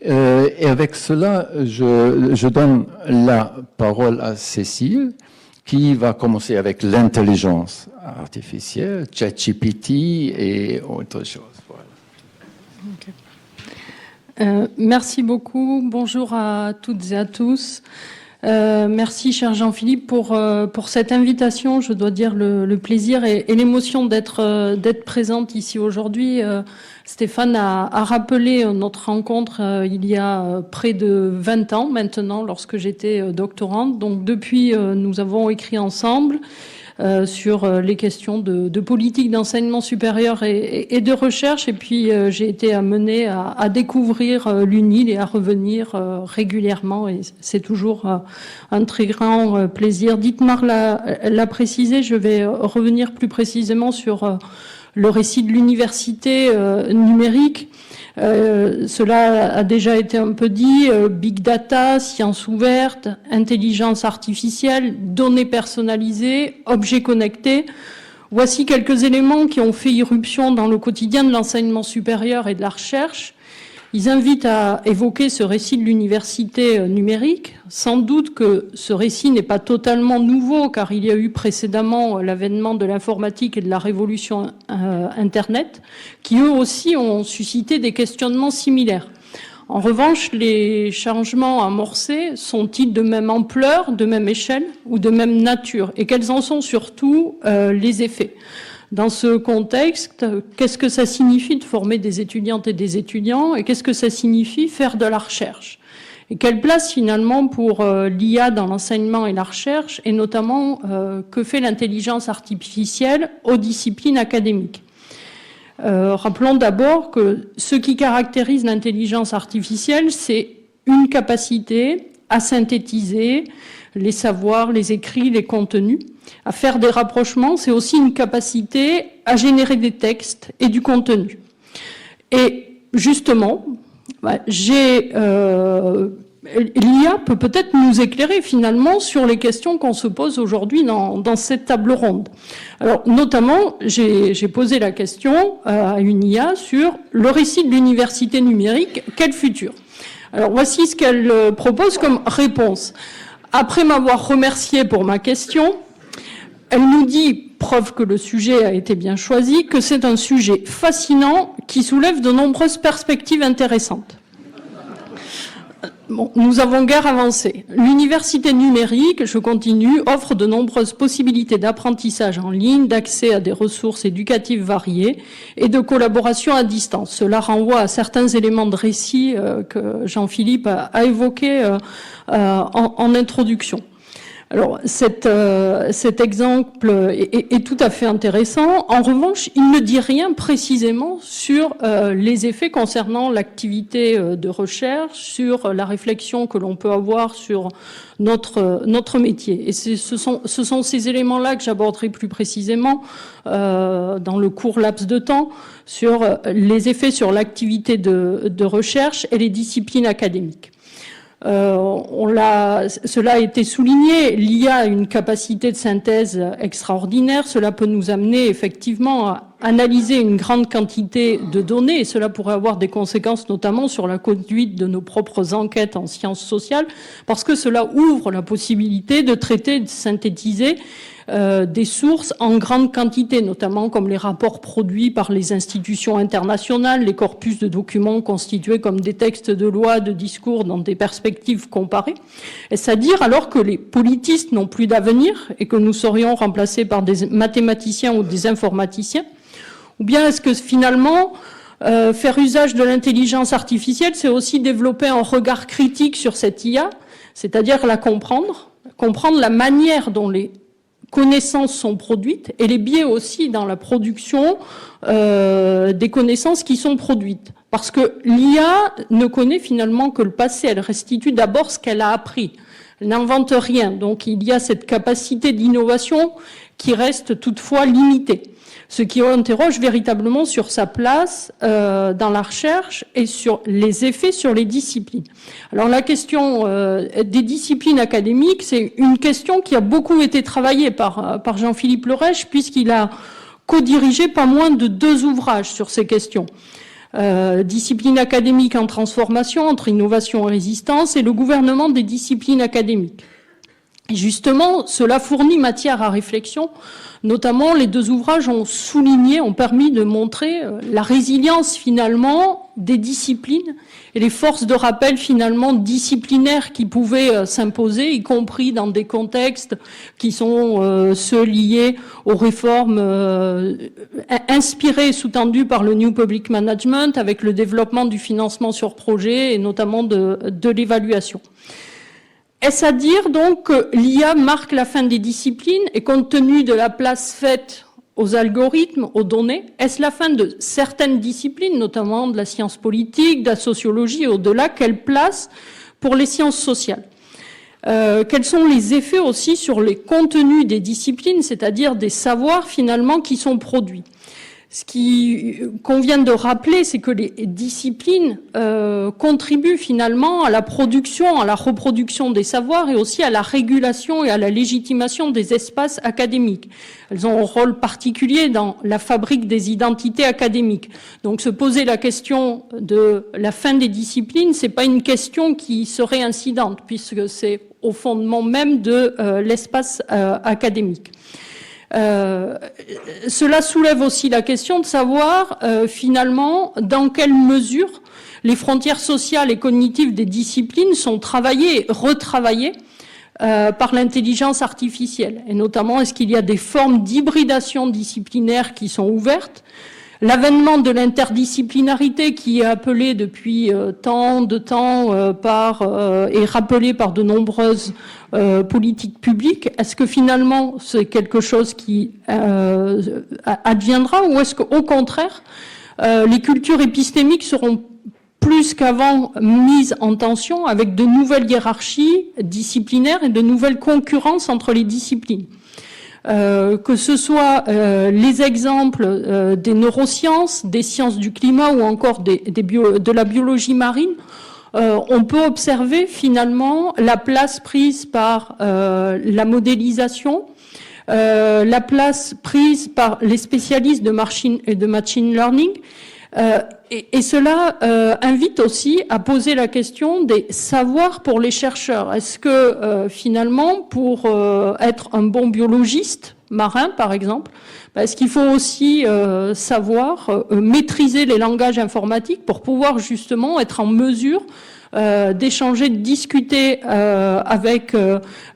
Et avec cela, je donne la parole à Cécile, qui va commencer avec l'intelligence artificielle, ChatGPT et autre chose. Voilà. Okay. Merci beaucoup. Bonjour à toutes et à tous. Merci, cher Jean-Philippe, pour cette invitation. Je dois dire le plaisir et l'émotion d'être présente ici aujourd'hui. Stéphane a rappelé notre rencontre il y a près de 20 ans maintenant, lorsque j'étais doctorante. Donc depuis, nous avons écrit ensemble sur les questions de politique d'enseignement supérieur et de recherche. Et puis, j'ai été amenée à découvrir l'UNIL et à revenir régulièrement. Et c'est toujours un très grand plaisir. Dietmar l'a précisé, je vais revenir plus précisément sur le récit de l'université numérique. Cela a déjà été un peu dit, big data, science ouverte, intelligence artificielle, données personnalisées, objets connectés. Voici quelques éléments qui ont fait irruption dans le quotidien de l'enseignement supérieur et de la recherche. Ils invitent à évoquer ce récit de l'université numérique. Sans doute que ce récit n'est pas totalement nouveau, car il y a eu précédemment l'avènement de l'informatique et de la révolution Internet, qui eux aussi ont suscité des questionnements similaires. En revanche, les changements amorcés sont-ils de même ampleur, de même échelle ou de même nature? Et quels en sont surtout les effets? Dans ce contexte, qu'est-ce que ça signifie de former des étudiantes et des étudiants, et qu'est-ce que ça signifie faire de la recherche? Et quelle place finalement pour l'IA dans l'enseignement et la recherche, et notamment que fait l'intelligence artificielle aux disciplines académiques? Rappelons d'abord que ce qui caractérise l'intelligence artificielle, c'est une capacité à synthétiser les savoirs, les écrits, les contenus, à faire des rapprochements. C'est aussi une capacité à générer des textes et du contenu. Et justement, j'ai l'IA peut peut-être nous éclairer finalement sur les questions qu'on se pose aujourd'hui dans cette table ronde. Alors, notamment, j'ai posé la question à une IA sur le récit de l'université numérique, quel futur? Alors, voici ce qu'elle propose comme réponse. Après m'avoir remercié pour ma question, elle nous dit, preuve que le sujet a été bien choisi, que c'est un sujet fascinant qui soulève de nombreuses perspectives intéressantes. Bon, nous avons guère avancé. L'université numérique, je continue, offre de nombreuses possibilités d'apprentissage en ligne, d'accès à des ressources éducatives variées et de collaboration à distance. Cela renvoie à certains éléments de récit que Jean-Philippe a évoqués en introduction. Alors, cet exemple est tout à fait intéressant. En revanche, il ne dit rien précisément sur les effets concernant l'activité de recherche, sur la réflexion que l'on peut avoir sur notre métier. Et ce sont ces éléments-là que j'aborderai plus précisément dans le court laps de temps sur les effets sur l'activité de recherche et les disciplines académiques. Cela a été souligné, l'IA a une capacité de synthèse extraordinaire, cela peut nous amener effectivement à analyser une grande quantité de données et cela pourrait avoir des conséquences notamment sur la conduite de nos propres enquêtes en sciences sociales parce que cela ouvre la possibilité de traiter, de synthétiser des sources en grande quantité, notamment comme les rapports produits par les institutions internationales, les corpus de documents constitués comme des textes de loi, de discours dans des perspectives comparées. Est-ce à dire alors que les politistes n'ont plus d'avenir et que nous serions remplacés par des mathématiciens ou des informaticiens? Ou bien est-ce que finalement, faire usage de l'intelligence artificielle, c'est aussi développer un regard critique sur cette IA, c'est-à-dire la comprendre la manière dont les connaissances sont produites et les biais aussi dans la production des connaissances qui sont produites. Parce que l'IA ne connaît finalement que le passé, elle restitue d'abord ce qu'elle a appris. Elle n'invente rien, donc il y a cette capacité d'innovation qui reste toutefois limitée. Ce qui interroge véritablement sur sa place dans la recherche et sur les effets sur les disciplines. Alors la question des disciplines académiques, c'est une question qui a beaucoup été travaillée par Jean-Philippe Lerèche, puisqu'il a co-dirigé pas moins de 2 ouvrages sur ces questions. Discipline académique en transformation entre innovation et résistance et le gouvernement des disciplines académiques. Et justement, cela fournit matière à réflexion. Notamment, les 2 ouvrages ont permis de montrer la résilience finalement des disciplines et les forces de rappel finalement disciplinaires qui pouvaient s'imposer, y compris dans des contextes qui sont ceux liés aux réformes inspirées et sous-tendues par le New Public Management, avec le développement du financement sur projet et notamment de l'évaluation. Est-ce à dire donc que l'IA marque la fin des disciplines et compte tenu de la place faite aux algorithmes, aux données, est-ce la fin de certaines disciplines, notamment de la science politique, de la sociologie et au-delà, quelle place pour les sciences sociales? Quels sont les effets aussi sur les contenus des disciplines, c'est-à-dire des savoirs finalement qui sont produits? Ce qui convient de rappeler, c'est que les disciplines contribuent finalement à la production, à la reproduction des savoirs et aussi à la régulation et à la légitimation des espaces académiques. Elles ont un rôle particulier dans la fabrique des identités académiques. Donc se poser la question de la fin des disciplines, c'est pas une question qui serait incidente, puisque c'est au fondement même de l'espace académique. Cela soulève aussi la question de savoir finalement dans quelle mesure les frontières sociales et cognitives des disciplines sont travaillées et retravaillées par l'intelligence artificielle. Et notamment, est-ce qu'il y a des formes d'hybridation disciplinaire qui sont ouvertes? L'avènement de l'interdisciplinarité qui est appelé depuis tant de temps et rappelé par de nombreuses politiques publiques, est-ce que finalement c'est quelque chose qui adviendra ou est-ce qu'au contraire les cultures épistémiques seront plus qu'avant mises en tension avec de nouvelles hiérarchies disciplinaires et de nouvelles concurrences entre les disciplines? Que ce soit les exemples des neurosciences, des sciences du climat ou encore de la biologie marine, on peut observer finalement la place prise par la modélisation, la place prise par les spécialistes de machine learning, et cela invite aussi à poser la question des savoirs pour les chercheurs. Est-ce que finalement, pour être un bon biologiste marin, par exemple, est-ce qu'il faut aussi savoir maîtriser les langages informatiques pour pouvoir justement être en mesure d'échanger, de discuter avec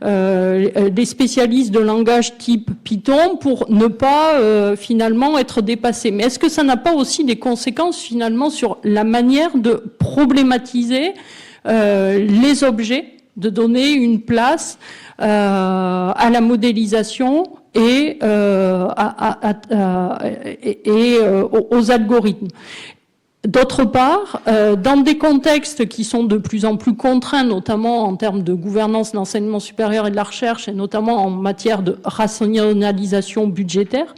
des spécialistes de langage type Python pour ne pas finalement être dépassé. Mais est-ce que ça n'a pas aussi des conséquences finalement sur la manière de problématiser les objets, de donner une place à la modélisation et aux algorithmes? D'autre part, dans des contextes qui sont de plus en plus contraints, notamment en termes de gouvernance de l'enseignement supérieur et de la recherche, et notamment en matière de rationalisation budgétaire,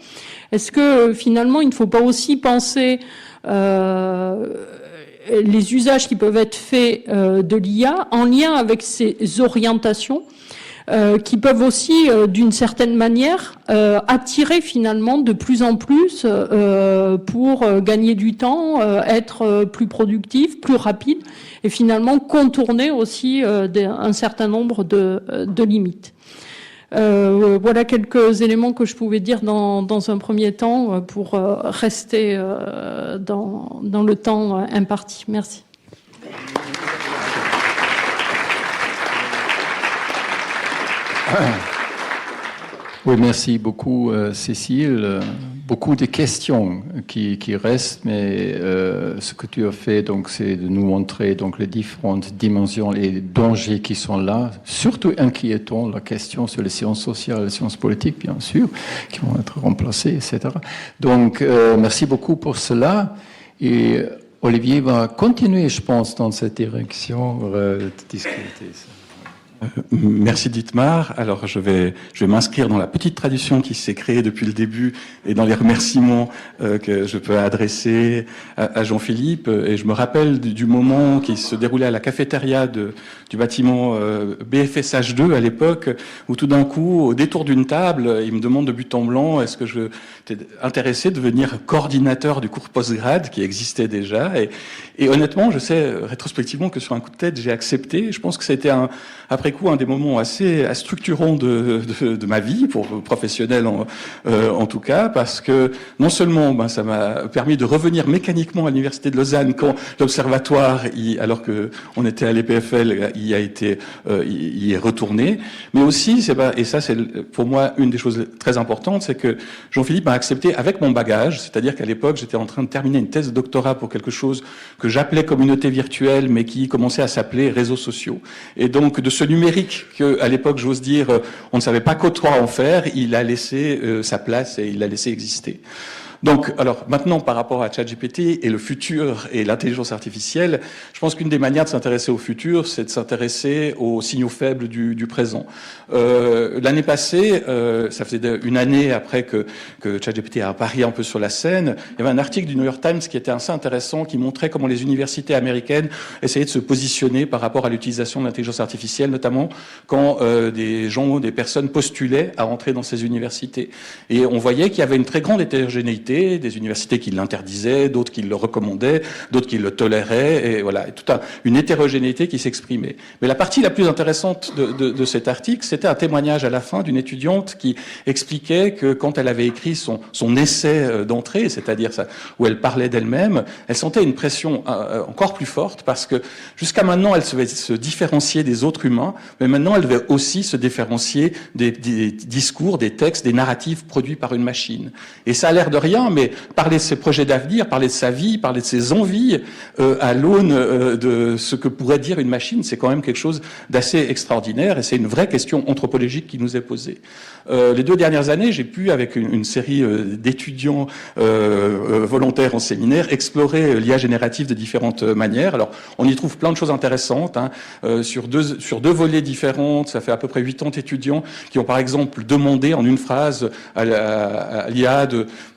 est-ce que finalement il ne faut pas aussi penser les usages qui peuvent être faits de l'IA en lien avec ces orientations qui peuvent aussi, d'une certaine manière, attirer finalement de plus en plus pour gagner du temps, être plus productif, plus rapide, et finalement contourner aussi un certain nombre de limites. Voilà quelques éléments que je pouvais dire dans un premier temps pour rester dans le temps imparti. Merci. Oui, merci beaucoup, Cécile. Beaucoup de questions qui restent, mais ce que tu as fait, donc, c'est de nous montrer donc les différentes dimensions et les dangers qui sont là. Surtout inquiétant la question sur les sciences sociales, les sciences politiques, bien sûr, qui vont être remplacées, etc. Donc, merci beaucoup pour cela. Et Olivier va continuer, je pense, dans cette direction de discuter ça. Merci Dietmar. Alors je vais m'inscrire dans la petite tradition qui s'est créée depuis le début et dans les remerciements que je peux adresser à Jean-Philippe. Et je me rappelle du moment qui se déroulait à la cafétéria du bâtiment BFSH2 à l'époque, où tout d'un coup, au détour d'une table, il me demande de but en blanc, est-ce que je étais intéressé de devenir coordinateur du cours postgrad qui existait déjà. Et honnêtement, je sais rétrospectivement que sur un coup de tête, j'ai accepté. Je pense que ça a été après coup un des moments assez structurants de ma vie, professionnelle en tout cas, parce que non seulement ça m'a permis de revenir mécaniquement à l'université de Lausanne quand l'observatoire, alors que on était à l'EPFL, y est retourné, mais aussi et ça c'est pour moi une des choses très importantes, c'est que Jean-Philippe m'a accepté avec mon bagage, c'est-à-dire qu'à l'époque j'étais en train de terminer une thèse de doctorat pour quelque chose que j'appelais communauté virtuelle, mais qui commençait à s'appeler réseaux sociaux, et donc de ce numérique qu'à l'époque, j'ose dire, on ne savait pas quoi en faire, il a laissé sa place et il l'a laissé exister. Donc, alors maintenant, par rapport à ChatGPT et le futur et l'intelligence artificielle, je pense qu'une des manières de s'intéresser au futur, c'est de s'intéresser aux signaux faibles du présent. L'année passée, ça faisait une année après que ChatGPT a apparu un peu sur la scène, il y avait un article du New York Times qui était assez intéressant, qui montrait comment les universités américaines essayaient de se positionner par rapport à l'utilisation de l'intelligence artificielle, notamment quand des personnes postulaient à entrer dans ces universités. Et on voyait qu'il y avait une très grande hétérogénéité, des universités qui l'interdisaient, d'autres qui le recommandaient, d'autres qui le toléraient, et voilà, et toute une hétérogénéité qui s'exprimait. Mais la partie la plus intéressante de cet article, c'était un témoignage à la fin d'une étudiante qui expliquait que quand elle avait écrit son essai d'entrée, c'est-à-dire où elle parlait d'elle-même, elle sentait une pression encore plus forte parce que jusqu'à maintenant, elle devait se différencier des autres humains, mais maintenant, elle devait aussi se différencier des discours, des textes, des narratifs produits par une machine. Et ça a l'air de rien, mais parler de ses projets d'avenir, parler de sa vie, parler de ses envies à l'aune de ce que pourrait dire une machine, c'est quand même quelque chose d'assez extraordinaire et c'est une vraie question anthropologique qui nous est posée. Les 2 dernières années, j'ai pu, avec une série d'étudiants volontaires en séminaire, explorer l'IA générative de différentes manières. Alors, on y trouve plein de choses intéressantes, sur deux volets différents. Ça fait à peu près 80 étudiants qui ont, par exemple, demandé en une phrase à l'IA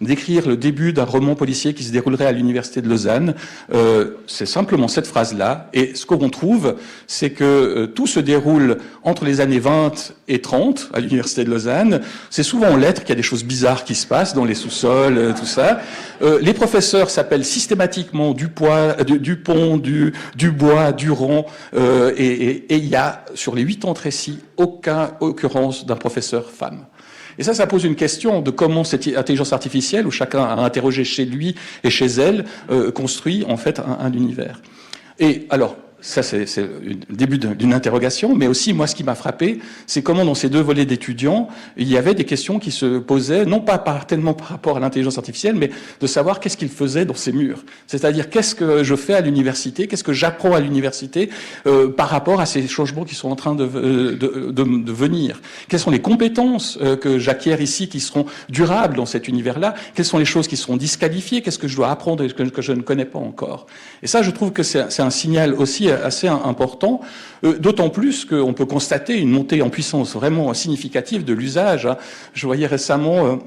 d'écrire écrire le début d'un roman policier qui se déroulerait à l'université de Lausanne. C'est simplement cette phrase-là. Et ce qu'on trouve, c'est que tout se déroule entre les années 20 et 30 à l'université de Lausanne. C'est souvent en lettres qu'il y a des choses bizarres qui se passent dans les sous-sols, tout ça. Les professeurs s'appellent systématiquement Dupont, Dubois, Durand, et il y a, sur les 80 récits, aucune occurrence d'un professeur femme. Et ça pose une question de comment cette intelligence artificielle, où chacun a interrogé chez lui et chez elle, construit en fait un univers. Et alors, ça, c'est le début d'une interrogation, mais aussi, moi, ce qui m'a frappé, c'est comment, dans ces deux volets d'étudiants, il y avait des questions qui se posaient, non pas tellement par rapport à l'intelligence artificielle, mais de savoir qu'est-ce qu'ils faisaient dans ces murs. C'est-à-dire, qu'est-ce que je fais à l'université, qu'est-ce que j'apprends à l'université par rapport à ces changements qui sont en train de venir. Quelles sont les compétences que j'acquiers ici qui seront durables dans cet univers-là? Quelles sont les choses qui seront disqualifiées? Qu'est-ce que je dois apprendre que je ne connais pas encore? Et ça, je trouve que c'est un signal aussi assez important, d'autant plus qu'on peut constater une montée en puissance vraiment significative de l'usage. Je voyais récemment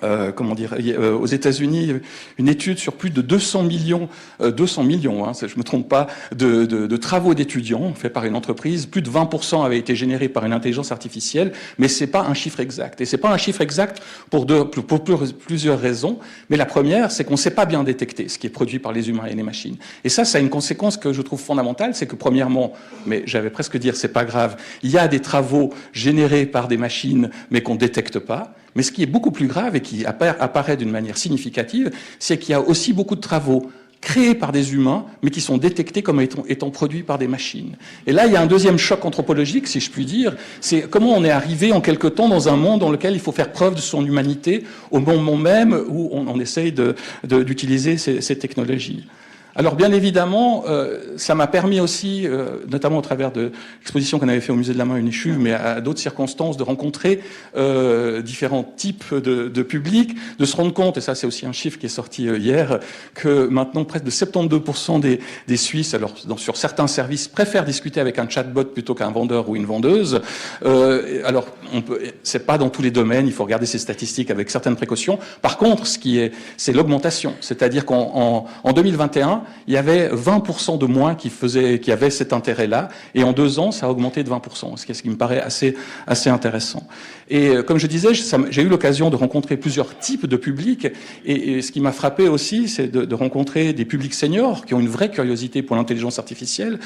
aux États-Unis, une étude sur plus de 200 millions, je me trompe pas, de travaux d'étudiants faits par une entreprise. Plus de 20% avaient été générés par une intelligence artificielle, mais c'est pas un chiffre exact. Et c'est pas un chiffre exact pour plusieurs raisons. Mais la première, c'est qu'on sait pas bien détecter ce qui est produit par les humains et les machines. Et ça a une conséquence que je trouve fondamentale, c'est que premièrement, mais j'avais presque dire c'est pas grave, il y a des travaux générés par des machines, mais qu'on détecte pas. Mais ce qui est beaucoup plus grave et qui apparaît d'une manière significative, c'est qu'il y a aussi beaucoup de travaux créés par des humains, mais qui sont détectés comme étant produits par des machines. Et là, il y a un deuxième choc anthropologique, si je puis dire, c'est comment on est arrivé en quelque temps dans un monde dans lequel il faut faire preuve de son humanité au moment même où on essaye d'utiliser ces technologies. Alors bien évidemment, ça m'a permis aussi, notamment au travers de l'exposition qu'on avait fait au Musée de la Main une échuve, mais à d'autres circonstances, de rencontrer différents types de publics, de se rendre compte, et ça c'est aussi un chiffre qui est sorti hier, que maintenant près de 72% des Suisses, alors sur certains services, préfèrent discuter avec un chatbot plutôt qu'un vendeur ou une vendeuse. Alors c'est pas dans tous les domaines, il faut regarder ces statistiques avec certaines précautions. Par contre, c'est l'augmentation, c'est-à-dire qu'en 2021, il y avait 20% de moins qui avaient cet intérêt-là, et en 2 ans, ça a augmenté de 20%, ce qui me paraît assez intéressant. Et comme je disais, j'ai eu l'occasion de rencontrer plusieurs types de publics, et ce qui m'a frappé aussi, c'est de rencontrer des publics seniors qui ont une vraie curiosité pour l'intelligence artificielle,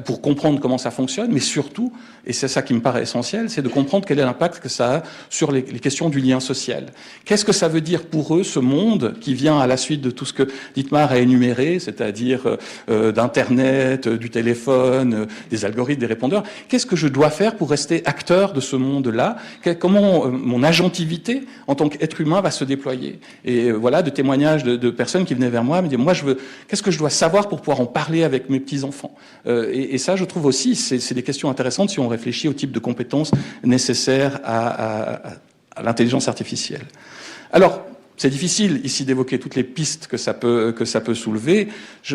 pour comprendre comment ça fonctionne, mais surtout, et c'est ça qui me paraît essentiel, c'est de comprendre quel est l'impact que ça a sur les questions du lien social. Qu'est-ce que ça veut dire pour eux, ce monde qui vient à la suite de tout ce que Dietmar a énuméré, c'est-à-dire d'Internet, du téléphone, des algorithmes, des répondeurs. Qu'est-ce que je dois faire pour rester acteur de ce monde-là? Comment mon agentivité en tant qu'être humain va se déployer? Et voilà, de témoignages de personnes qui venaient vers moi, me disaient, moi, qu'est-ce que je dois savoir pour pouvoir en parler avec mes petits-enfants? Et ça, je trouve aussi, c'est des questions intéressantes si on réfléchit au type de compétences nécessaires à l'intelligence artificielle. Alors, c'est difficile ici d'évoquer toutes les pistes que ça peut soulever.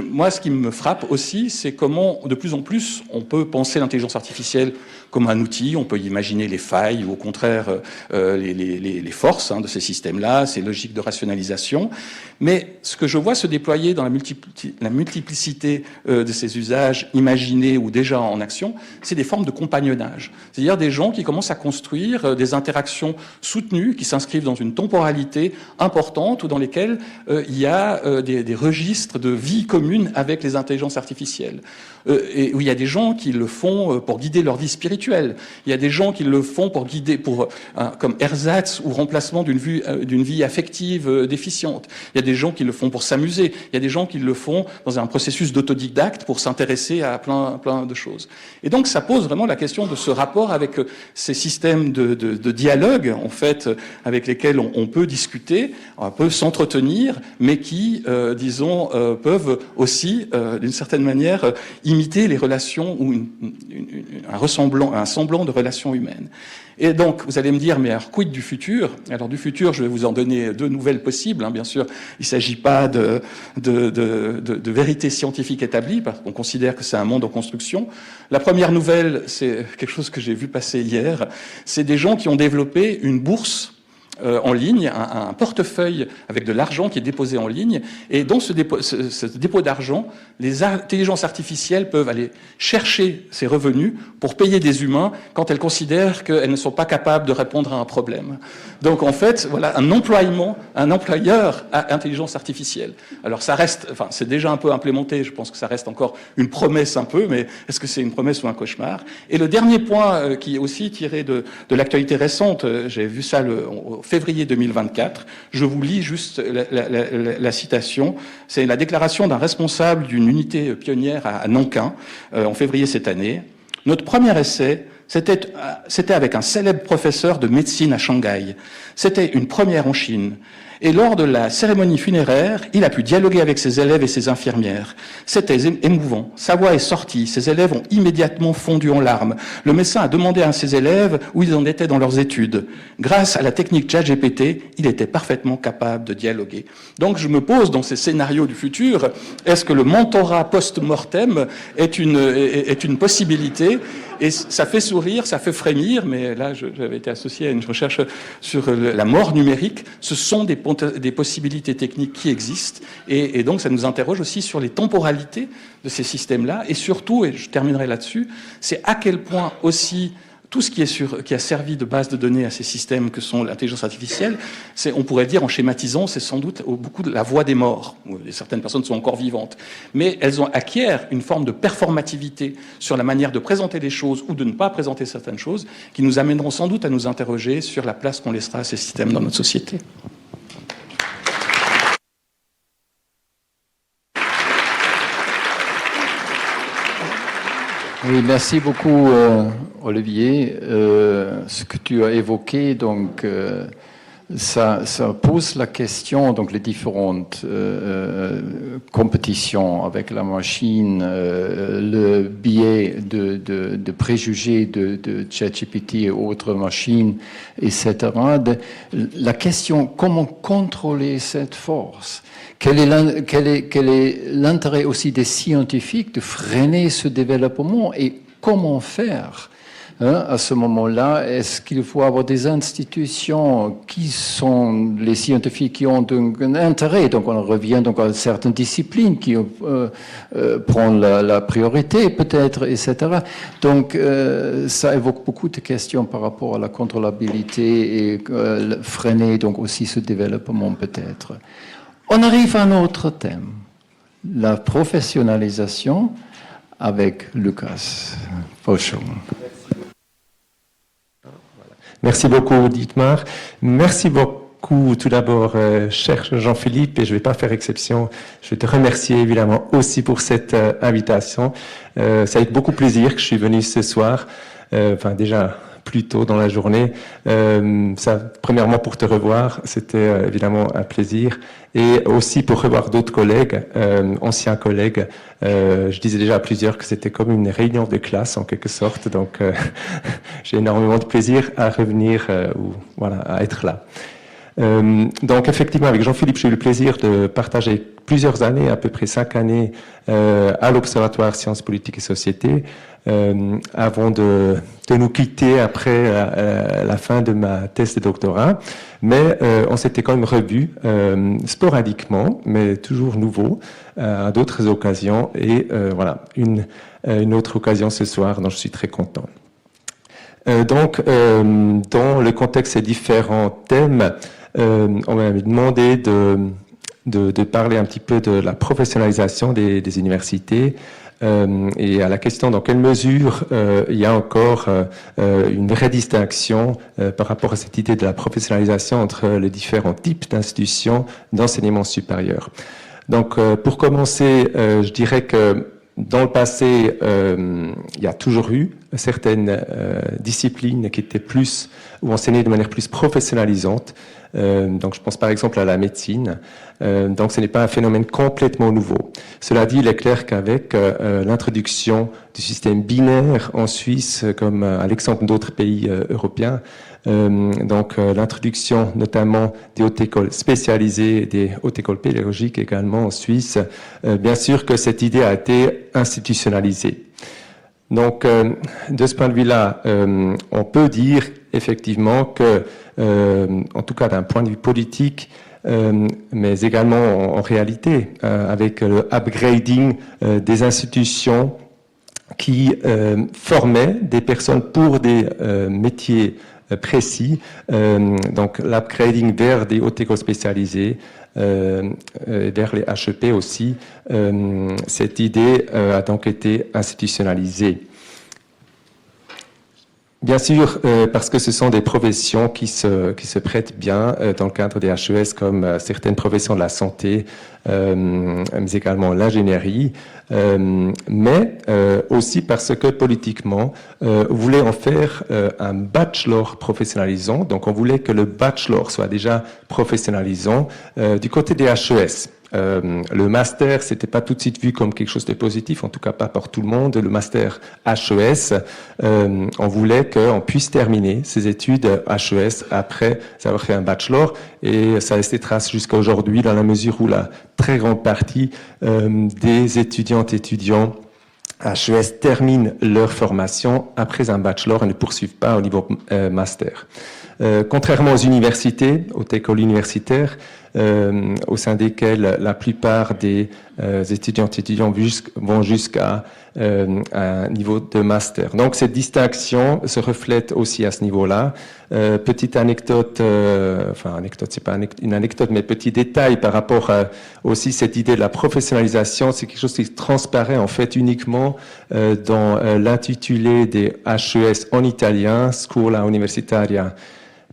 Moi, ce qui me frappe aussi, c'est comment, de plus en plus, on peut penser l'intelligence artificielle comme un outil. On peut imaginer les failles ou au contraire les forces de ces systèmes-là, ces logiques de rationalisation. Mais ce que je vois se déployer dans la multiplicité de ces usages imaginés ou déjà en action, c'est des formes de compagnonnage. C'est-à-dire des gens qui commencent à construire des interactions soutenues, qui s'inscrivent dans une temporalité importante ou dans lesquelles il y a des registres de vie commune avec les intelligences artificielles. Et où il y a des gens qui le font pour guider leur vie spirituelle. Il y a des gens qui le font pour guider, comme ersatz ou remplacement d'une vie affective déficiente. Il y a des gens qui le font pour s'amuser. Il y a des gens qui le font dans un processus d'autodidacte pour s'intéresser à plein de choses. Et donc, ça pose vraiment la question de ce rapport avec ces systèmes de dialogue, en fait, avec lesquels on peut discuter, on peut s'entretenir, mais qui, disons, peuvent aussi, d'une certaine manière, imiter les relations ou un semblant de relations humaines. Et donc, vous allez me dire, mais alors, quid du futur? Alors, du futur, je vais vous en donner 2 nouvelles possibles. Bien sûr, il ne s'agit pas de vérité scientifique établie, parce qu'on considère que c'est un monde en construction. La première nouvelle, c'est quelque chose que j'ai vu passer hier. C'est des gens qui ont développé une bourse en ligne, un portefeuille avec de l'argent qui est déposé en ligne. Et dans ce dépôt d'argent, les intelligences artificielles peuvent aller chercher ces revenus pour payer des humains quand elles considèrent qu'elles ne sont pas capables de répondre à un problème. Donc en fait, voilà un employeur à intelligence artificielle. Alors ça reste, enfin c'est déjà un peu implémenté, je pense que ça reste encore une promesse un peu, mais est-ce que c'est une promesse ou un cauchemar? Et le dernier point qui est aussi tiré de l'actualité récente, j'ai vu ça en février 2024, je vous lis juste la citation, c'est la déclaration d'un responsable d'une unité pionnière à Nankin en février cette année. Notre premier essai, c'était avec un célèbre professeur de médecine à Shanghai. C'était une première en Chine. Et lors de la cérémonie funéraire, il a pu dialoguer avec ses élèves et ses infirmières. C'était émouvant. Sa voix est sortie. Ses élèves ont immédiatement fondu en larmes. Le médecin a demandé à ses élèves où ils en étaient dans leurs études. Grâce à la technique ChatGPT, il était parfaitement capable de dialoguer. Donc je me pose dans ces scénarios du futur, est-ce que le mentorat post-mortem est une possibilité? Et ça fait sourire, ça fait frémir, mais là, j'avais été associé à une recherche sur la mort numérique. Ce sont des possibilités techniques qui existent, et donc ça nous interroge aussi sur les temporalités de ces systèmes-là, et surtout, et je terminerai là-dessus, c'est à quel point aussi tout ce qui a servi de base de données à ces systèmes que sont l'intelligence artificielle, on pourrait dire en schématisant, c'est sans doute beaucoup de la voix des morts. Certaines personnes sont encore vivantes, mais elles acquièrent une forme de performativité sur la manière de présenter les choses ou de ne pas présenter certaines choses qui nous amèneront sans doute à nous interroger sur la place qu'on laissera à ces systèmes dans notre société. Oui, merci beaucoup, Olivier. Ce que tu as évoqué, donc, ça pose la question, donc les différentes compétitions avec la machine, le biais de préjugés de ChatGPT et autres machines, etc. La question, comment contrôler cette force? Quel est l'intérêt aussi des scientifiques de freiner ce développement et comment faire à ce moment-là? Est-ce qu'il faut avoir des institutions qui sont les scientifiques qui ont un intérêt? Donc on revient donc à certaines disciplines qui prennent la priorité peut-être, etc. Donc ça évoque beaucoup de questions par rapport à la contrôlabilité et freiner donc aussi ce développement peut-être. On arrive à un autre thème, la professionnalisation avec Lucas Fauchon. Merci beaucoup, Dietmar. Merci beaucoup, tout d'abord, cher Jean-Philippe, et je ne vais pas faire exception. Je vais te remercier évidemment aussi pour cette invitation. C'est avec beaucoup plaisir que je suis venu ce soir. Déjà plus tôt dans la journée. Premièrement pour te revoir, c'était évidemment un plaisir, et aussi pour revoir d'autres collègues, anciens collègues. Je disais déjà à plusieurs que c'était comme une réunion de classe en quelque sorte, donc j'ai énormément de plaisir à revenir à être là. Donc effectivement, avec Jean-Philippe, j'ai eu le plaisir de partager plusieurs années, à peu près 5 années, à l'Observatoire Sciences Politiques et Sociétés, avant de nous quitter après la fin de ma thèse de doctorat. Mais on s'était quand même revus sporadiquement, mais toujours nouveau, à d'autres occasions. Et une autre occasion ce soir dont je suis très content. Dans le contexte de ces différents thèmes, on m'a demandé de parler un petit peu de la professionnalisation des universités et à la question dans quelle mesure il y a encore une vraie distinction par rapport à cette idée de la professionnalisation entre les différents types d'institutions d'enseignement supérieur. Donc pour commencer, je dirais que dans le passé, il y a toujours eu certaines disciplines qui étaient ou enseignées de manière plus professionnalisante. Donc je pense par exemple à la médecine. Donc ce n'est pas un phénomène complètement nouveau. Cela dit, il est clair qu'avec l'introduction du système binaire en Suisse, comme à l'exemple d'autres pays européens, l'introduction notamment des hautes écoles spécialisées, des hautes écoles pédagogiques également en Suisse, bien sûr que cette idée a été institutionnalisée. Donc, de ce point de vue-là, on peut dire effectivement que, en tout cas d'un point de vue politique, mais également en réalité, avec le upgrading des institutions qui formaient des personnes pour des métiers précis, donc l'upgrading vers des hautes écoles spécialisées, vers les HEP aussi, cette idée a donc été institutionnalisée. Bien sûr, parce que ce sont des professions qui se prêtent bien dans le cadre des HES, comme certaines professions de la santé, mais également l'ingénierie, mais aussi parce que politiquement, on voulait en faire un bachelor professionnalisant. Donc, on voulait que le bachelor soit déjà professionnalisant du côté des HES. Le master, c'était pas tout de suite vu comme quelque chose de positif, en tout cas pas par tout le monde. Le master HES, on voulait qu'on puisse terminer ses études HES après avoir fait un bachelor, et ça laisse des traces jusqu'à aujourd'hui dans la mesure où la très grande partie des étudiantes et étudiants HES terminent leur formation après un bachelor et ne poursuivent pas au niveau master. Contrairement aux universités, aux écoles universitaires, au sein desquelles la plupart des étudiantes et étudiants vont jusqu'à un niveau de master. Donc cette distinction se reflète aussi à ce niveau-là. Petite anecdote, anecdote, c'est pas une anecdote, mais petit détail par rapport à aussi cette idée de la professionnalisation, c'est quelque chose qui transparaît en fait uniquement dans l'intitulé des HES en italien, Scuola Universitaria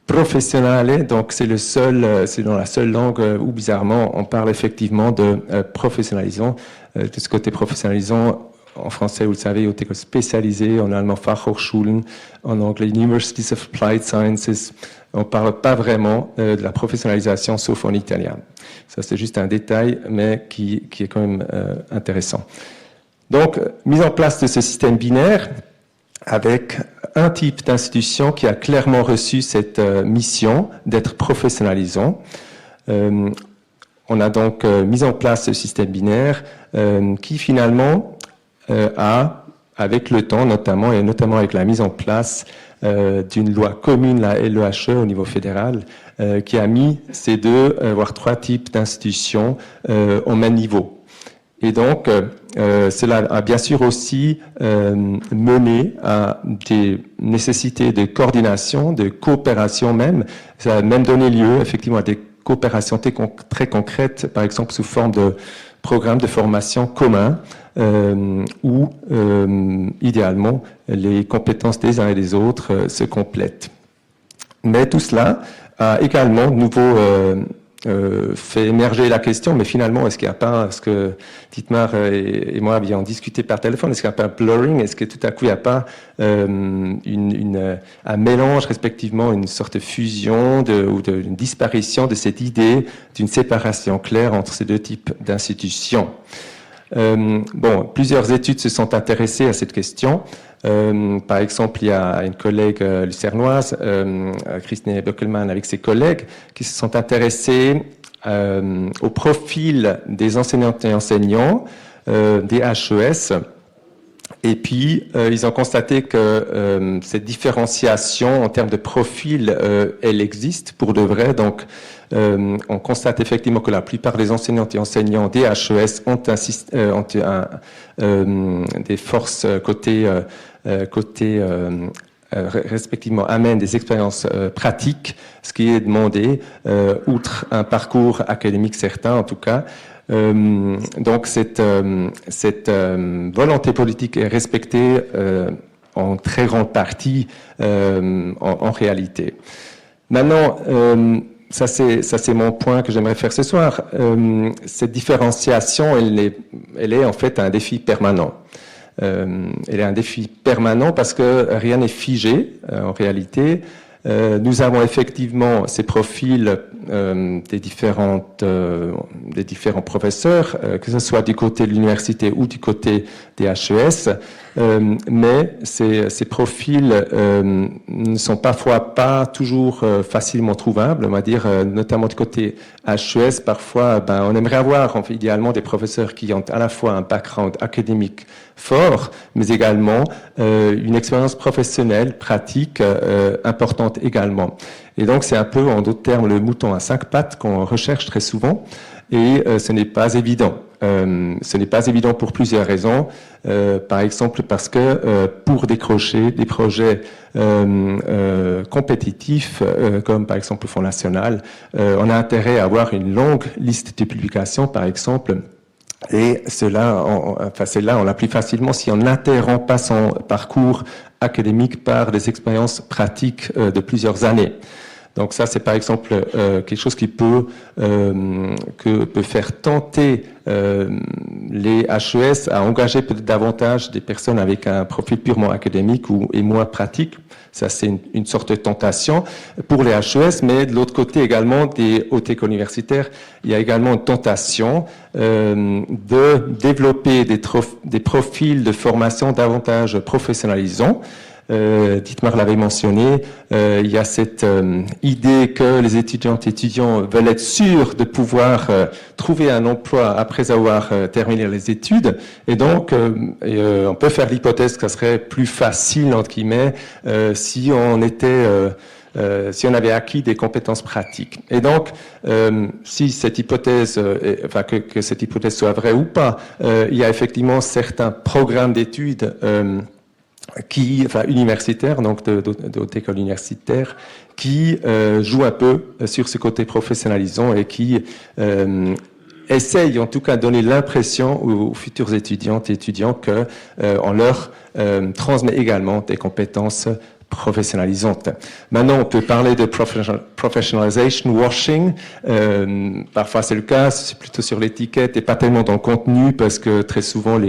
Professionale, donc c'est dans la seule langue où bizarrement on parle effectivement de professionnalisant. De ce côté professionnalisant, en français, vous le savez, aux écoles spécialisées, en allemand Fachhochschulen, en anglais Universities of Applied Sciences. On parle pas vraiment de la professionnalisation, sauf en italien. Ça, c'est juste un détail, mais qui est quand même intéressant. Donc, mise en place de ce système binaire, avec un type d'institution qui a clairement reçu cette mission d'être professionnalisant. On a donc mis en place ce système binaire qui finalement a, avec le temps notamment, et notamment avec la mise en place d'une loi commune, la LEHE au niveau fédéral, qui a mis ces deux, voire trois types d'institutions au même niveau. Et donc, cela a bien sûr aussi mené à des nécessités de coordination, de coopération même. Ça a même donné lieu effectivement à des coopérations très concrètes, par exemple sous forme de programmes de formation communs, où idéalement les compétences des uns et des autres se complètent. Mais tout cela a également de nouveau fait émerger la question, mais finalement, est-ce qu'il n'y a pas, ce que Dietmar et moi avions discuté par téléphone, est-ce qu'il n'y a pas un blurring, est-ce que tout à coup il n'y a pas un mélange, respectivement, une sorte de fusion ou une disparition de cette idée d'une séparation claire entre ces deux types d'institutions? Plusieurs études se sont intéressées à cette question. Par exemple, il y a une collègue lucernoise, Christine Böckelmann, avec ses collègues, qui se sont intéressés au profil des enseignantes et enseignants des HES. Et puis, ils ont constaté que cette différenciation en termes de profil, elle existe pour de vrai. Donc, on constate effectivement que la plupart des enseignantes et enseignants des HES ont des forces côté respectivement amènent des expériences pratiques, ce qui est demandé, outre un parcours académique certain en tout cas. Donc cette volonté politique est respectée en très grande partie en réalité. Maintenant, ça c'est mon point que j'aimerais faire ce soir. Cette différenciation, elle est en fait un défi permanent. Elle est un défi permanent parce que rien n'est figé en réalité. Nous avons effectivement ces profils des différents professeurs, que ce soit du côté de l'université ou du côté des HES, mais ces profils ne sont parfois pas toujours facilement trouvables. On va dire, notamment du côté HES, parfois, on aimerait avoir idéalement des professeurs qui ont à la fois un background académique fort, mais également une expérience professionnelle, pratique, importante également. Et donc, c'est un peu, en d'autres termes, le mouton à 5 pattes qu'on recherche très souvent, et ce n'est pas évident. Ce n'est pas évident pour plusieurs raisons. Par exemple, parce que pour décrocher des projets compétitifs, comme par exemple le Fonds national, on a intérêt à avoir une longue liste de publications, par exemple. Et cela, on l'a plus facilement si on n'interrompt pas son parcours académique par des expériences pratiques de plusieurs années. Donc ça, c'est par exemple quelque chose qui peut faire tenter les HES à engager peut-être davantage des personnes avec un profil purement académique et moins pratique. Ça, c'est une sorte de tentation pour les HES, mais de l'autre côté également des hautes écoles universitaires, il y a également une tentation de développer des profils de formation davantage professionnalisants. Dietmar l'avait mentionné, il y a cette idée que les étudiantes et étudiants veulent être sûrs de pouvoir trouver un emploi après avoir terminé les études, et donc on peut faire l'hypothèse que ça serait plus facile entre guillemets si on avait acquis des compétences pratiques. Et donc, si cette hypothèse, que cette hypothèse soit vraie ou pas, il y a effectivement certains programmes d'études universitaires, donc de haute école universitaire, qui jouent un peu sur ce côté professionnalisant et qui essayent en tout cas de donner l'impression aux futurs étudiantes et étudiants que on leur transmet également des compétences professionnalisante. Maintenant, on peut parler de professionalization washing. Parfois, c'est le cas, c'est plutôt sur l'étiquette et pas tellement dans le contenu, parce que très souvent,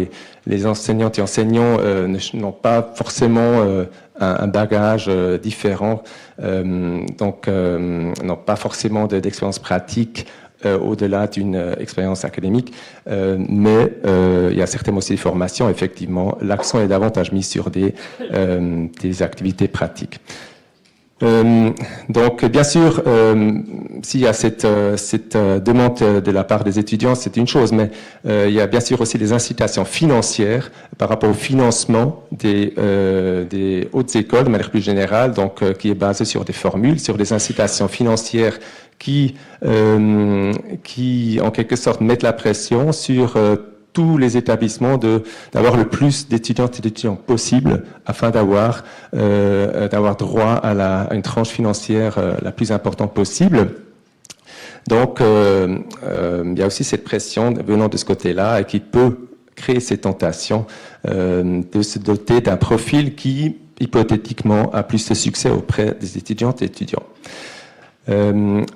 les enseignantes et enseignants n'ont pas forcément un bagage différent, donc n'ont pas forcément d'expérience pratique au-delà d'une expérience académique, mais il y a certainement aussi des formations, effectivement, l'accent est davantage mis sur des activités pratiques. Donc, bien sûr, s'il y a cette demande de la part des étudiants, c'est une chose, mais il y a bien sûr aussi des incitations financières par rapport au financement des hautes écoles de manière plus générale, donc qui est basé sur des formules, sur des incitations financières qui en quelque sorte mettent la pression sur tous les établissements d'avoir le plus d'étudiantes et d'étudiants possible afin d'avoir droit à une tranche financière la plus importante possible. Donc, il y a aussi cette pression venant de ce côté-là et qui peut créer ces tentations de se doter d'un profil qui, hypothétiquement, a plus de succès auprès des étudiantes et étudiants.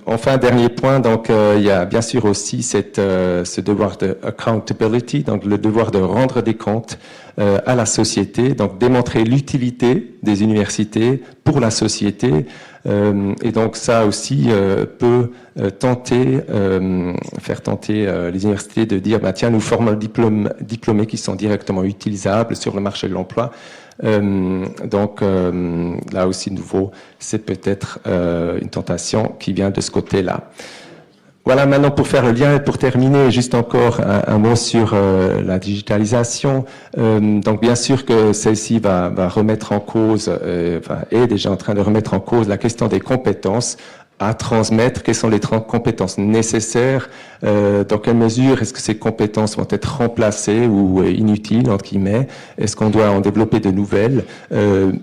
Enfin, dernier point, donc il y a bien sûr aussi ce devoir de accountability, donc le devoir de rendre des comptes à la société, donc démontrer l'utilité des universités pour la société, et donc ça aussi peut faire tenter les universités de dire tiens, nous formons diplômés qui sont directement utilisables sur le marché de l'emploi. Donc là aussi, nouveau, c'est peut-être une tentation qui vient de ce côté-là. Voilà, maintenant pour faire le lien et pour terminer, juste encore un mot sur la digitalisation. Donc bien sûr que celle-ci va remettre en cause, est déjà en train de remettre en cause la question des compétences à transmettre, quelles sont les compétences nécessaires, dans quelle mesure est-ce que ces compétences vont être remplacées ou inutiles, entre guillemets, est-ce qu'on doit en développer de nouvelles.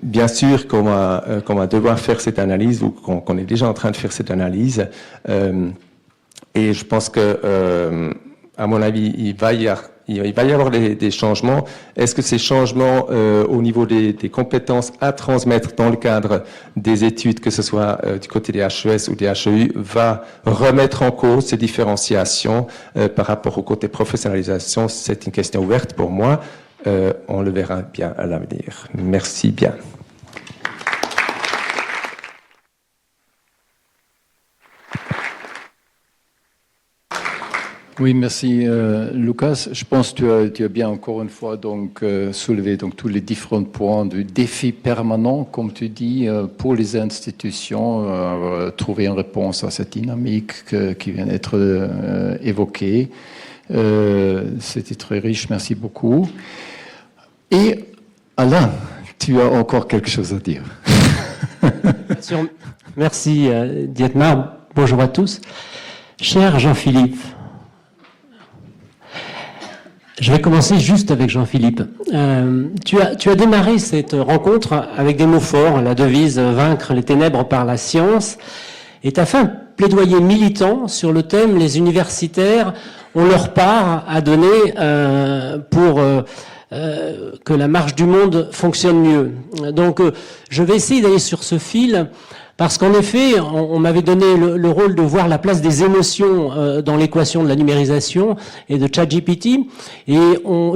Bien sûr qu'on va devoir faire cette analyse, ou qu'on est déjà en train de faire cette analyse, et je pense que, à mon avis, il va y avoir des changements. Est-ce que ces changements au niveau des compétences à transmettre dans le cadre des études, que ce soit du côté des HES ou des HEU, va remettre en cause ces différenciations par rapport au côté professionnalisation? C'est une question ouverte pour moi. On le verra bien à l'avenir. Merci bien. Oui, merci Lucas. Je pense que tu as bien encore une fois donc soulevé donc tous les différents points du défi permanent, comme tu dis, pour les institutions, trouver une réponse à cette dynamique qui vient d'être évoquée. C'était très riche, merci beaucoup. Et Alain, tu as encore quelque chose à dire. Merci Dietmar, bonjour à tous. Cher Jean-Philippe, je vais commencer juste avec Jean-Philippe. Tu as démarré cette rencontre avec des mots forts, la devise « Vaincre les ténèbres par la science », et tu as fait un plaidoyer militant sur le thème « Les universitaires ont leur part à donner pour que la marche du monde fonctionne mieux ». Donc je vais essayer d'aller sur ce fil, parce qu'en effet, on m'avait donné le rôle de voir la place des émotions dans l'équation de la numérisation et de ChatGPT. Et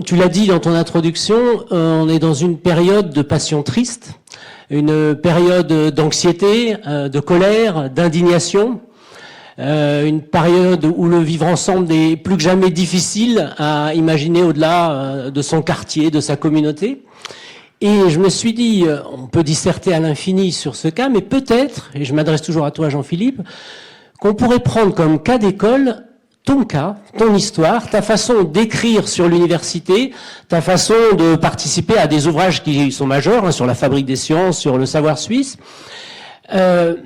tu l'as dit dans ton introduction, on est dans une période de passion triste, une période d'anxiété, de colère, d'indignation, une période où le vivre ensemble est plus que jamais difficile à imaginer au-delà de son quartier, de sa communauté. Et je me suis dit, on peut disserter à l'infini sur ce cas, mais peut-être, et je m'adresse toujours à toi Jean-Philippe, qu'on pourrait prendre comme cas d'école ton cas, ton histoire, ta façon d'écrire sur l'université, ta façon de participer à des ouvrages qui sont majeurs, hein, sur la fabrique des sciences, sur le savoir suisse,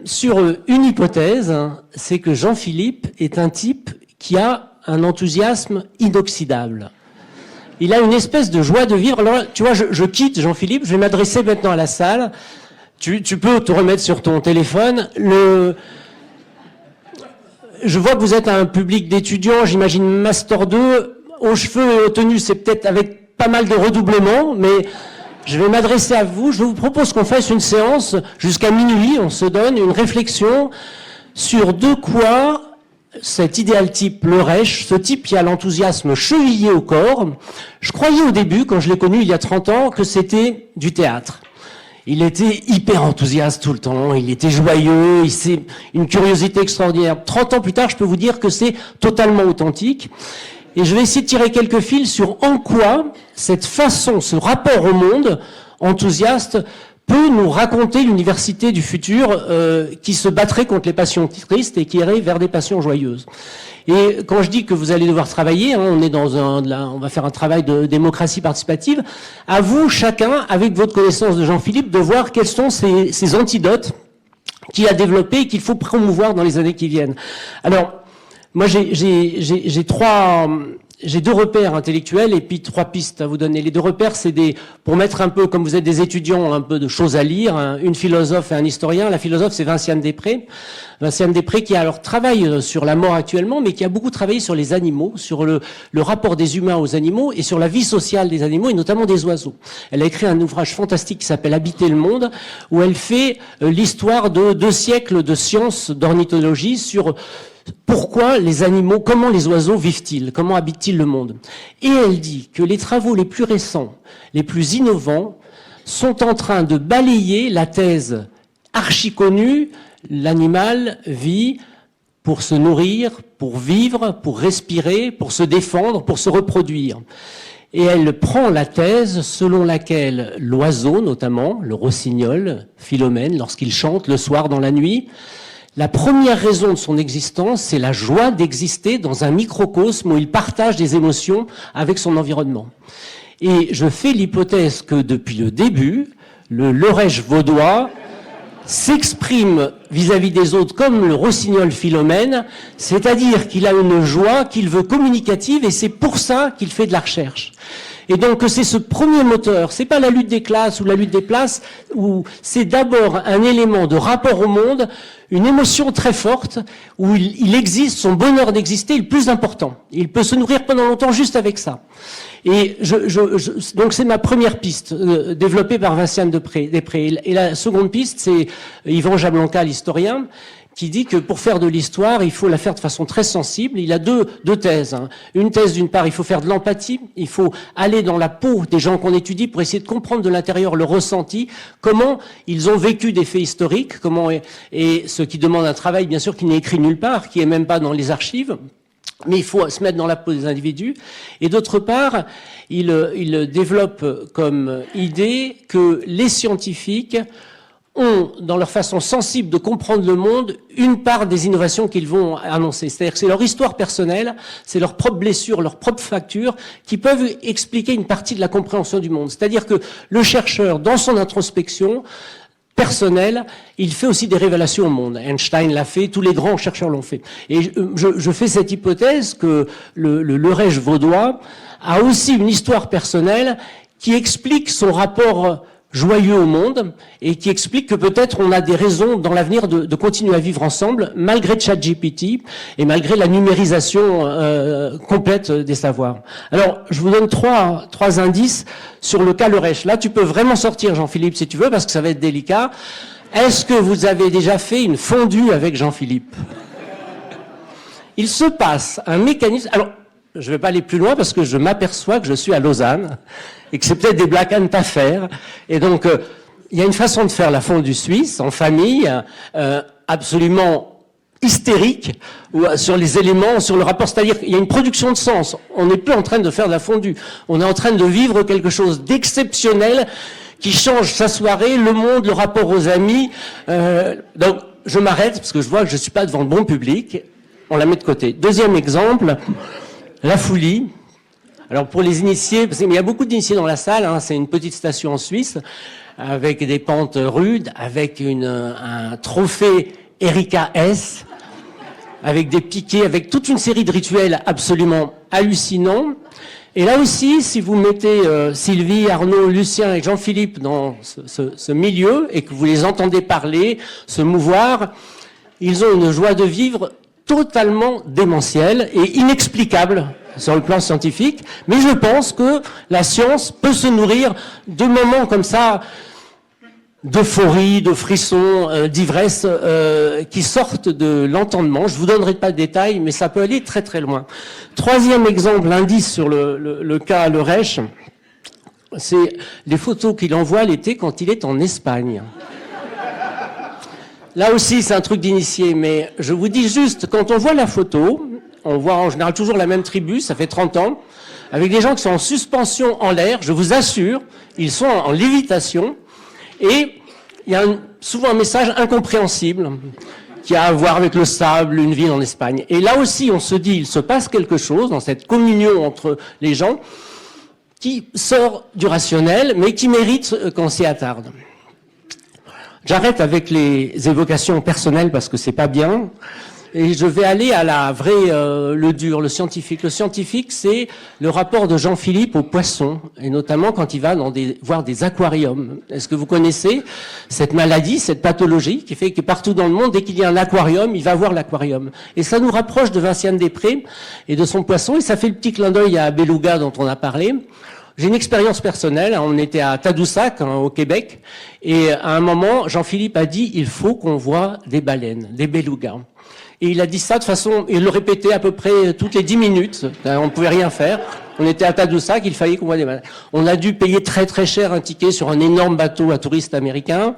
sur une hypothèse, hein, c'est que Jean-Philippe est un type qui a un enthousiasme inoxydable. Il a une espèce de joie de vivre. Alors, tu vois, je quitte Jean-Philippe, je vais m'adresser maintenant à la salle. Tu peux te remettre sur ton téléphone. Je vois que vous êtes un public d'étudiants, j'imagine Master 2, aux cheveux et aux tenues, c'est peut-être avec pas mal de redoublements, mais je vais m'adresser à vous. Je vous propose qu'on fasse une séance jusqu'à minuit, on se donne une réflexion sur de quoi cet idéal type, le Reich, ce type qui a l'enthousiasme chevillé au corps. Je croyais au début, quand je l'ai connu il y a 30 ans, que c'était du théâtre. Il était hyper enthousiaste tout le temps, il était joyeux, une curiosité extraordinaire. 30 ans plus tard, je peux vous dire que c'est totalement authentique. Et je vais essayer de tirer quelques fils sur en quoi cette façon, ce rapport au monde enthousiaste peut nous raconter l'université du futur qui se battrait contre les passions tristes et qui irait vers des passions joyeuses. Et quand je dis que vous allez devoir travailler, hein, on va faire un travail de démocratie participative, à vous, chacun, avec votre connaissance de Jean-Philippe, de voir quels sont ces antidotes qu'il a développés et qu'il faut promouvoir dans les années qui viennent. Alors, moi, j'ai deux repères intellectuels et puis 3 pistes à vous donner. Les 2 repères, c'est pour mettre un peu, comme vous êtes des étudiants, un peu de choses à lire, hein, une philosophe et un historien. La philosophe, c'est Vinciane Després. Vinciane Després qui travaille sur la mort actuellement, mais qui a beaucoup travaillé sur les animaux, sur le rapport des humains aux animaux et sur la vie sociale des animaux et notamment des oiseaux. Elle a écrit un ouvrage fantastique qui s'appelle Habiter le monde, où elle fait l'histoire de 2 siècles de sciences d'ornithologie sur pourquoi les animaux, comment les oiseaux vivent-ils, comment habitent-ils le monde. Et elle dit que les travaux les plus récents, les plus innovants, sont en train de balayer la thèse archi-connue, l'animal vit pour se nourrir, pour vivre, pour respirer, pour se défendre, pour se reproduire. Et elle prend la thèse selon laquelle l'oiseau, notamment, le rossignol, Philomène, lorsqu'il chante le soir dans la nuit, la première raison de son existence, c'est la joie d'exister dans un microcosme où il partage des émotions avec son environnement. Et je fais l'hypothèse que depuis le début, le Lorège vaudois s'exprime vis-à-vis des autres comme le rossignol Philomène, c'est-à-dire qu'il a une joie qu'il veut communicative et c'est pour ça qu'il fait de la recherche. Et donc c'est ce premier moteur, c'est pas la lutte des classes ou la lutte des places, où c'est d'abord un élément de rapport au monde, une émotion très forte, où il existe, son bonheur d'exister est le plus important. Il peut se nourrir pendant longtemps juste avec ça. Et donc c'est ma première piste, développée par Vinciane Després. Et la seconde piste, c'est Yvan Jablonka, l'historien, qui dit que pour faire de l'histoire, il faut la faire de façon très sensible. Il a deux thèses. Hein. Une thèse, d'une part, il faut faire de l'empathie, il faut aller dans la peau des gens qu'on étudie pour essayer de comprendre de l'intérieur le ressenti, comment ils ont vécu des faits historiques, et ce qui demande un travail, bien sûr, qui n'est écrit nulle part, qui est même pas dans les archives, mais il faut se mettre dans la peau des individus. Et d'autre part, il développe comme idée que les scientifiques ont, dans leur façon sensible de comprendre le monde, une part des innovations qu'ils vont annoncer. C'est-à-dire que c'est leur histoire personnelle, c'est leurs propres blessures, leurs propres factures, qui peuvent expliquer une partie de la compréhension du monde. C'est-à-dire que le chercheur, dans son introspection personnelle, il fait aussi des révélations au monde. Einstein l'a fait, tous les grands chercheurs l'ont fait. Et je fais cette hypothèse que le Reich vaudois a aussi une histoire personnelle qui explique son rapport joyeux au monde et qui explique que peut-être on a des raisons dans l'avenir de continuer à vivre ensemble malgré ChatGPT et malgré la numérisation complète des savoirs. Alors, je vous donne trois indices sur le cas Le Reich. Là, tu peux vraiment sortir, Jean-Philippe, si tu veux, parce que ça va être délicat. Est-ce que vous avez déjà fait une fondue avec Jean-Philippe? Il se passe un mécanisme... Alors, je ne vais pas aller plus loin parce que je m'aperçois que je suis à Lausanne et que c'est peut-être des blagues à ne pas faire. Et donc, il y a une façon de faire la fondue suisse, en famille, absolument hystérique, sur les éléments, sur le rapport. C'est-à-dire qu'il y a une production de sens. On n'est plus en train de faire de la fondue. On est en train de vivre quelque chose d'exceptionnel qui change sa soirée, le monde, le rapport aux amis. Donc, je m'arrête parce que je vois que je ne suis pas devant le bon public. On la met de côté. Deuxième exemple... La Foulie. Alors pour les initiés, parce qu'il y a beaucoup d'initiés dans la salle, hein, c'est une petite station en Suisse, avec des pentes rudes, avec un trophée Erika S, avec des piquets, avec toute une série de rituels absolument hallucinants. Et là aussi, si vous mettez Sylvie, Arnaud, Lucien et Jean-Philippe dans ce milieu, et que vous les entendez parler, se mouvoir, ils ont une joie de vivre totalement démentiel et inexplicable sur le plan scientifique, mais je pense que la science peut se nourrir de moments comme ça, d'euphorie, de frissons, d'ivresse, qui sortent de l'entendement. Je vous donnerai pas de détails, mais ça peut aller très très loin. Troisième exemple, indice sur le cas Le Reich, c'est les photos qu'il envoie l'été quand il est en Espagne. Là aussi, c'est un truc d'initié, mais je vous dis juste, quand on voit la photo, on voit en général toujours la même tribu, ça fait 30 ans, avec des gens qui sont en suspension en l'air, je vous assure, ils sont en lévitation, et il y a souvent un message incompréhensible qui a à voir avec le sable, une ville en Espagne. Et là aussi, on se dit, il se passe quelque chose dans cette communion entre les gens qui sort du rationnel, mais qui mérite qu'on s'y attarde. J'arrête avec les évocations personnelles parce que c'est pas bien. Et je vais aller à la vraie, le dur, le scientifique. Le scientifique, c'est le rapport de Jean-Philippe aux poissons, et notamment quand il va voir des aquariums. Est-ce que vous connaissez cette maladie, cette pathologie qui fait que partout dans le monde, dès qu'il y a un aquarium, il va voir l'aquarium. Et ça nous rapproche de Vinciane Després et de son poisson, et ça fait le petit clin d'œil à Beluga dont on a parlé. J'ai une expérience personnelle, on était à Tadoussac, au Québec, et à un moment, Jean-Philippe a dit, il faut qu'on voit des baleines, des belugas. Et il a dit ça de façon, il le répétait à peu près toutes les 10 minutes, on ne pouvait rien faire. On était à Tadoussac, il fallait qu'on voit des baleines. On a dû payer très très cher un ticket sur un énorme bateau à touristes américains.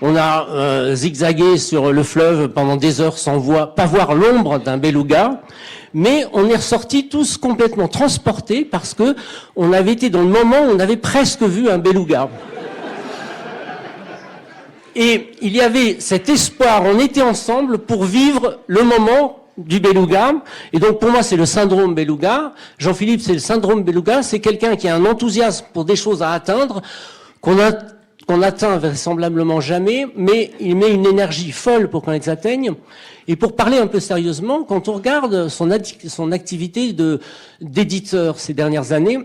On a zigzagué sur le fleuve pendant des heures sans pas voir l'ombre d'un beluga. Mais on est ressortis tous complètement transportés parce que on avait été dans le moment où on avait presque vu un beluga. Et il y avait cet espoir, on était ensemble pour vivre le moment du beluga. Et donc pour moi c'est le syndrome beluga. Jean-Philippe c'est le syndrome beluga, c'est quelqu'un qui a un enthousiasme pour des choses à atteindre, qu'on atteint vraisemblablement jamais, mais il met une énergie folle pour qu'on les atteigne. Et pour parler un peu sérieusement, quand on regarde son activité d'éditeur ces dernières années,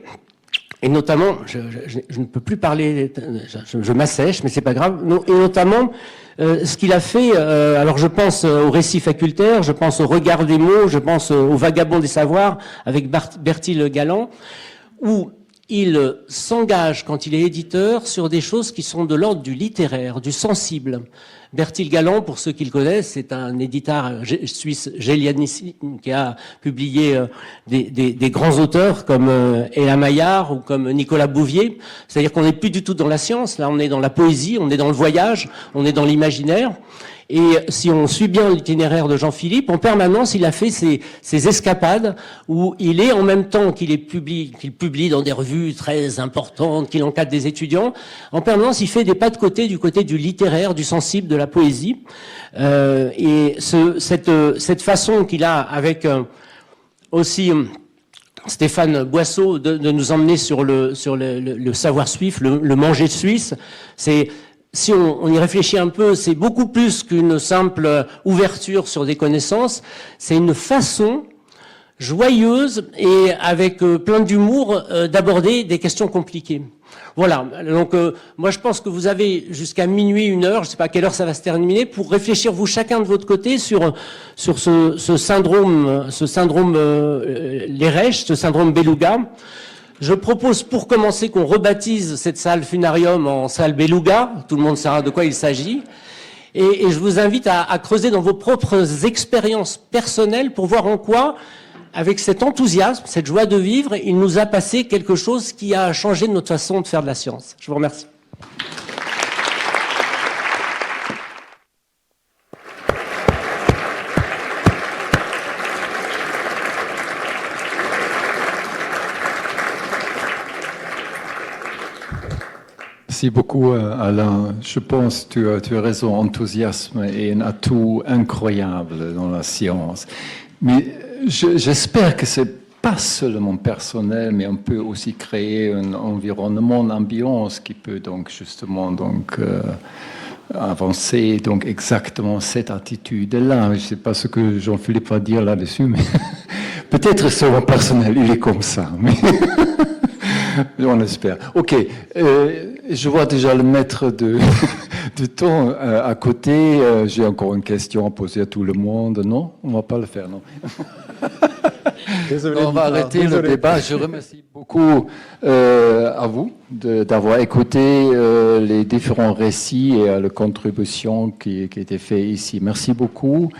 et notamment, je ne peux plus parler, je m'assèche, mais c'est pas grave, et notamment ce qu'il a fait, alors je pense au récit facultaire, je pense au regard des mots, je pense au vagabond des savoirs avec Bertil Galland, où il s'engage, quand il est éditeur, sur des choses qui sont de l'ordre du littéraire, du sensible. Bertil Galland, pour ceux qui le connaissent, c'est un éditeur suisse gélianissime qui a publié des grands auteurs comme Ella Maillard ou comme Nicolas Bouvier. C'est-à-dire qu'on n'est plus du tout dans la science, là on est dans la poésie, on est dans le voyage, on est dans l'imaginaire. Et si on suit bien l'itinéraire de Jean-Philippe, en permanence, il a fait ces escapades où il est en même temps qu'il publie dans des revues très importantes, qu'il encadre des étudiants. En permanence, il fait des pas de côté du côté du littéraire, du sensible, de la poésie. Et cette façon qu'il a avec aussi Stéphane Boisseau de nous emmener sur le savoir suisse, le manger suisse, c'est, si on y réfléchit un peu, c'est beaucoup plus qu'une simple ouverture sur des connaissances, c'est une façon joyeuse et avec plein d'humour d'aborder des questions compliquées. Voilà, donc moi je pense que vous avez jusqu'à minuit, 1 heure, je ne sais pas à quelle heure ça va se terminer, pour réfléchir vous chacun de votre côté sur ce syndrome Lérèche, ce syndrome Beluga. Je propose pour commencer qu'on rebaptise cette salle Funarium en salle Beluga, tout le monde saura de quoi il s'agit. Et je vous invite à creuser dans vos propres expériences personnelles pour voir en quoi, avec cet enthousiasme, cette joie de vivre, il nous a passé quelque chose qui a changé notre façon de faire de la science. Je vous remercie. Merci beaucoup, Alain. Je pense que tu as raison, enthousiasme est un atout incroyable dans la science. Mais j'espère que c'est pas seulement personnel, mais on peut aussi créer un environnement, une ambiance qui peut donc justement avancer donc exactement cette attitude-là. Je ne sais pas ce que Jean-Philippe va dire là-dessus, mais peut-être seulement personnel, il est comme ça. Mais on espère. Ok, je vois déjà le maître de temps à côté. J'ai encore une question à poser à tout le monde. Non, on ne va pas le faire, non. Désolé, on va arrêter le débat. Je remercie beaucoup à vous d'avoir écouté les différents récits et les contributions qui étaient faites ici. Merci beaucoup.